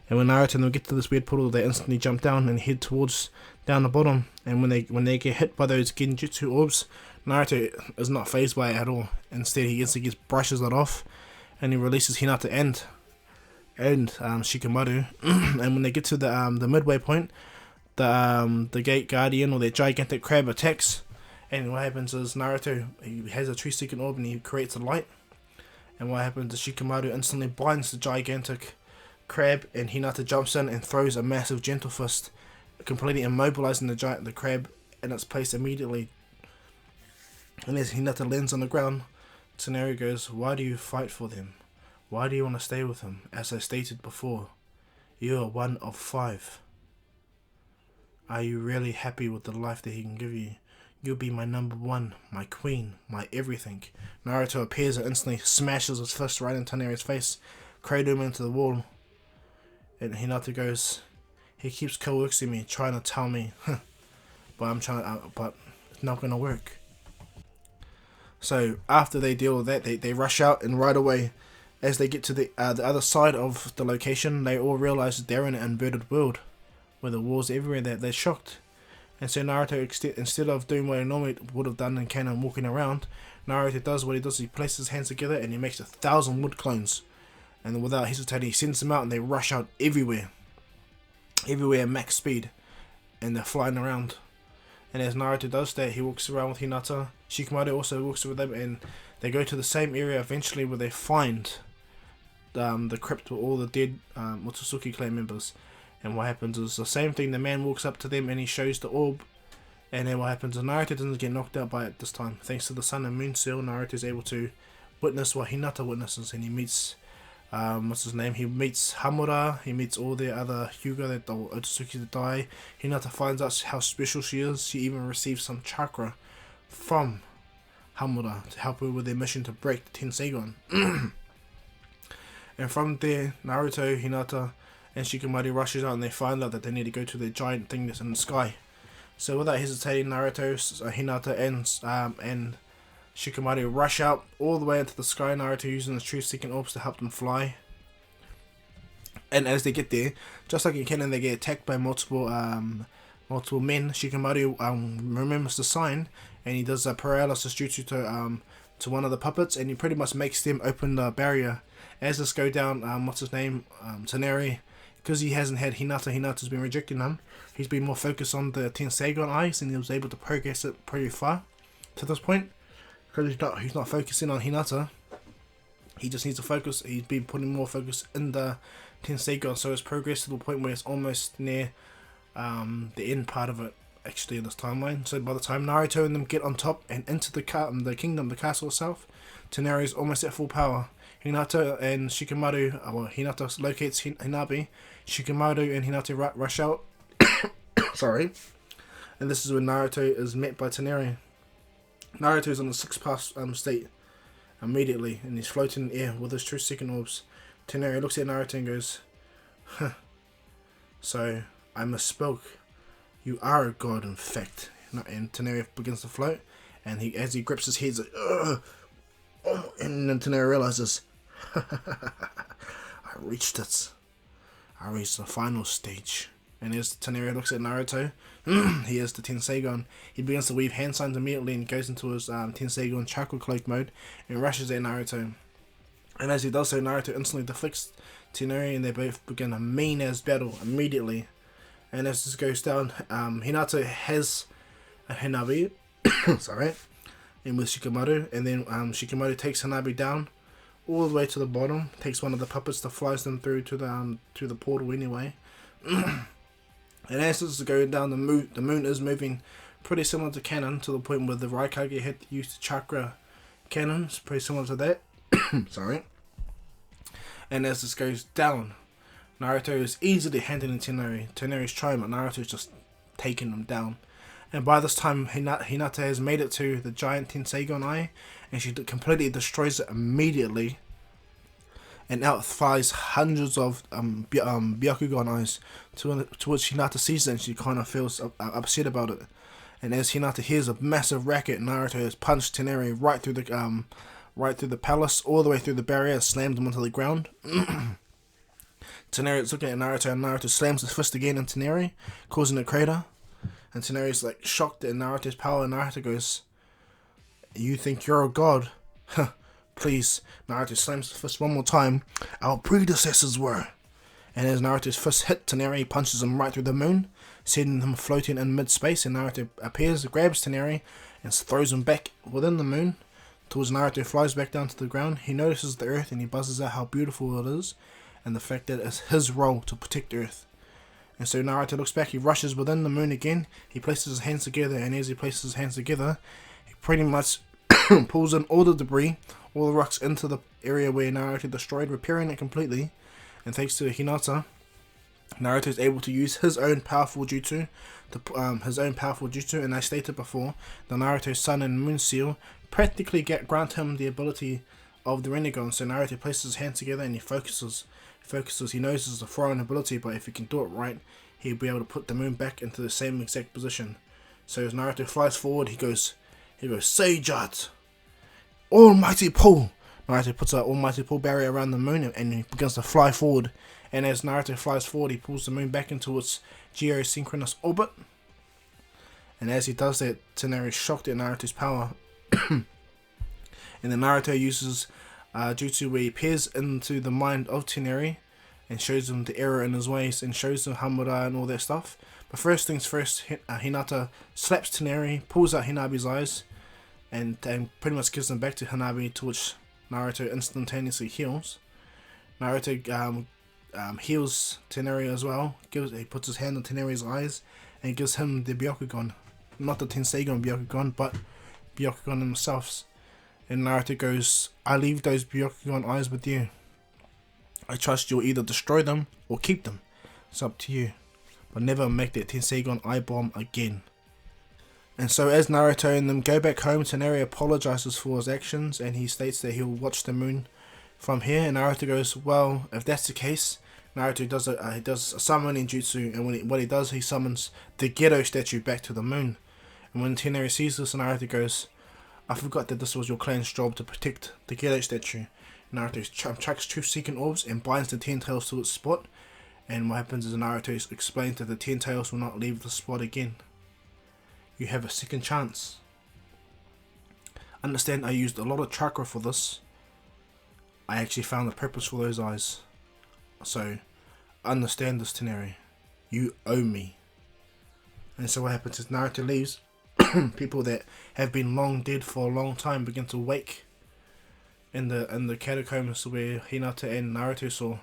And when Naruto and them get to this weird portal, they instantly jump down and head towards down the bottom. And when they get hit by those Genjutsu orbs, Naruto is not phased by it at all. Instead, he instantly just brushes it off, and he releases Hinata and Shikamaru. And when they get to the midway point, the Gate Guardian or their gigantic crab attacks, and what happens is Naruto, he has a tree-seeking orb and he creates a light, and what happens is Shikamaru instantly blinds the gigantic crab, and Hinata jumps in and throws a massive gentle fist, completely immobilizing the crab in its place immediately. And as Hinata lands on the ground, Tsuneri goes, "Why do you fight for them? Why do you want to stay with him? As I stated before, you are one of 5. Are you really happy with the life that he can give you? You'll be my number 1, my queen, my everything." Naruto appears and instantly smashes his fist right in Tsuneri's face, cradling him into the wall. And Hinata goes, "He keeps coaxing me, trying to tell me, but it's not gonna work." So after they deal with that, they rush out, and right away, as they get to the other side of the location, they all realize that they're in an inverted world, where the walls everywhere. They're shocked, and so Naruto, instead of doing what he normally would have done in canon, walking around, Naruto does what he does. He places his hands together and he makes 1,000 wood clones, and without hesitating, he sends them out, and they rush out everywhere at max speed, and they're flying around. And as Naruto does that, he walks around with Hinata. Shikamaru also walks with them, and they go to the same area eventually where they find the crypt with all the dead Motosuke clan members. And what happens is the same thing. The man walks up to them and he shows the orb. And then what happens is Naruto doesn't get knocked out by it this time. Thanks to the Sun and Moon Seal, Naruto is able to witness what Hinata witnesses, and he meets he meets Hamura, he meets all the other Hyuga, the Otsutsuki that die. Hinata finds out how special she is. She even receives some chakra from Hamura to help her with their mission to break the Tenseigon. And from there, Naruto, Hinata, and Shikamaru rushes out, and they find out that they need to go to the giant thing that's in the sky. So without hesitating, Naruto, Hinata, and Shikamaru rush out all the way into the sky. Naruto using his truth-seeking orbs to help them fly. And as they get there, just like in canon, they get attacked by multiple men. Shikamaru remembers the sign, and he does a paralysis jutsu to one of the puppets, and he pretty much makes them open the barrier. As this go down, Tsuneri, because he hasn't had Hinata's been rejecting him. He's been more focused on the Tenseigon eyes, and he was able to progress it pretty far to this point. Because he's not focusing on Hinata, he just needs to focus. He's been putting more focus in the Tenseigon, so it's progressed to the point where it's almost near the end part of it, actually, in this timeline. So by the time Naruto and them get on top and into the kingdom, the castle itself, Tsuneri is almost at full power. Hinata and Shikamaru, Hinata locates Hinabi, Shikamaru and Hinata rush out. Sorry. And this is when Naruto is met by Tsuneri. Naruto is on the 6-pass state immediately, and he's floating in the air with his truth-seeking orbs. Tsuneri looks at Naruto and goes, "Huh. So, I misspoke. You are a god, in fact." And Tsuneri begins to float, and as he grips his head, he's like, "Ugh." Oh, and then Tsuneri realizes, I reached it. I reached the final stage. And as Tsuneri looks at Naruto, he has the Tenseigon. He begins to weave hand signs immediately and goes into his Tenseigon chakra cloak mode and rushes at Naruto. And as he does so, Naruto instantly deflects Tsuneri, and they both begin a mean-ass battle immediately. And as this goes down, Hinata has a Hinabi, sorry, and with Shikamaru, and then Shikamaru takes Hinabi down all the way to the bottom, takes one of the puppets that flies them through to the portal anyway. And as this is going down, the moon is moving pretty similar to canon, to the point where the Raikage had to use the chakra cannon. It's pretty similar to that. Sorry. And as this goes down, Naruto is easily handling Tsuneri's trying, but Naruto is just taking them down. And by this time, Hinata has made it to the giant Tenseigon Eye, and she completely destroys it immediately, and outflies hundreds of Byakugan eyes, to which Hinata sees it, and she kind of feels upset about it. And as Hinata hears a massive racket, Naruto has punched Tsuneri right through the palace, all the way through the barrier, slammed him onto the ground. Tsuneri is looking at Naruto, and Naruto slams his fist again in Tsuneri, causing a crater. And Tsuneri's like shocked at Naruto's power, and Naruto goes, You think you're a god? Huh. Please. Naruto slams his fist one more time. Our predecessors were. And as Naruto's fist hit Toneri, he punches him right through the moon, sending him floating in mid-space, and Naruto appears, grabs Toneri, and throws him back within the moon. Towards Naruto flies back down to the ground. He notices the earth and he buzzes out how beautiful it is, and the fact that it's his role to protect Earth. And so Naruto looks back, he rushes within the moon again, he places his hands together, and as he places his hands together, he pretty much pulls in all the debris, all the rocks into the area where Naruto destroyed, repairing it completely. And thanks to Hinata, Naruto is able to use his own powerful jutsu, and I stated before, the Naruto Sun and Moon Seal practically grant him the ability of the Rinnegan. So Naruto places his hands together and he focuses. He knows it's a foreign ability, but if he can do it right, he'll be able to put the moon back into the same exact position. So as Naruto flies forward, he goes, Seijat, Almighty Pull. Naruto puts an almighty pull barrier around the moon and he begins to fly forward. And as Naruto flies forward, he pulls the moon back into its geosynchronous orbit. And as he does that, Toneri is shocked at Naruto's power. And then Naruto uses jutsu where he peers into the mind of Toneri and shows him the error in his ways and shows him Hamura and all that stuff. But first things first, Hinata slaps Toneri, pulls out Hinabi's eyes, and pretty much gives them back to Hanabi, to which Naruto instantaneously heals. Naruto heals Toneri as well. He puts his hand on Teneri's eyes and gives him the Byakugan. Not the Tenseigan Byakugan, but Byakugan himself. And Naruto goes, I leave those Byakugan eyes with you. I trust you'll either destroy them or keep them. It's up to you. But never make that Tenseigan eye bomb again. And so as Naruto and them go back home, Toneri apologizes for his actions and he states that he'll watch the moon from here. And Naruto goes, well, if that's the case, Naruto does a summoning jutsu, and what he does, he summons the Gedo statue back to the moon. And when Toneri sees this, Naruto goes, I forgot that this was your clan's job to protect the Gedo statue. Naruto chucks Truth Seeking Orbs and binds the Ten Tails to its spot. And what happens is Naruto explains that the Ten Tails will not leave the spot again. You have a second chance. Understand, I used a lot of chakra for this. I actually found the purpose for those eyes. So, understand this, Toneri. You owe me. And so what happens is Naruto leaves. People that have been long dead for a long time begin to wake in the catacombs where Hinata and Naruto saw.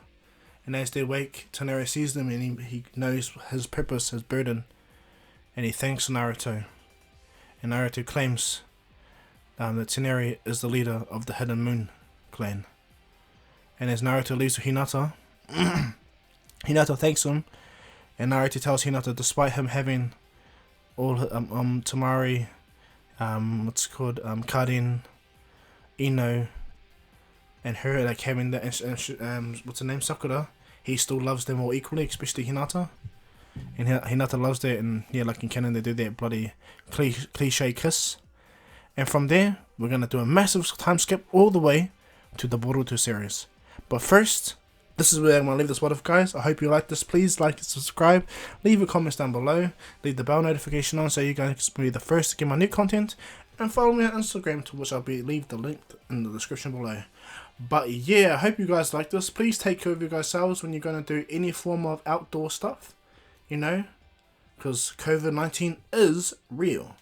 And as they wake, Toneri sees them and he knows his purpose, his burden. And he thanks Naruto. And Naruto claims that Toneri is the leader of the Hidden Moon clan. And as Naruto leaves with Hinata, Hinata thanks him. And Naruto tells Hinata, despite him having all Tamari, Karin, Ino, and her like having that, what's her name, Sakura, he still loves them all equally, especially Hinata. And Hinata loves that, and yeah, like in canon they do that bloody cliche kiss. And from there, we're gonna do a massive time skip all the way to the Boruto series. But first, this is where I'm gonna leave this one off, guys. I hope you like this. Please like and subscribe. Leave your comments down below. Leave the bell notification on so you guys can be the first to get my new content. And follow me on Instagram, to which I'll leave the link in the description below. But yeah, I hope you guys like this. Please take care of your guys' selves when you're gonna do any form of outdoor stuff. You know, because COVID-19 is real.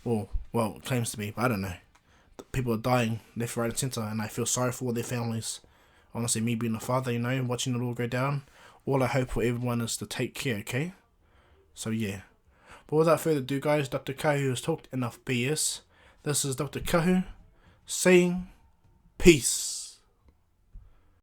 Well, it claims to be, but I don't know. People are dying left, right, and center, and I feel sorry for all their families. Honestly, me being a father, you know, watching it all go down, all I hope for everyone is to take care, okay? So yeah. But without further ado, guys, Dr. Kahu has talked enough BS. This is Dr. Kahu saying peace.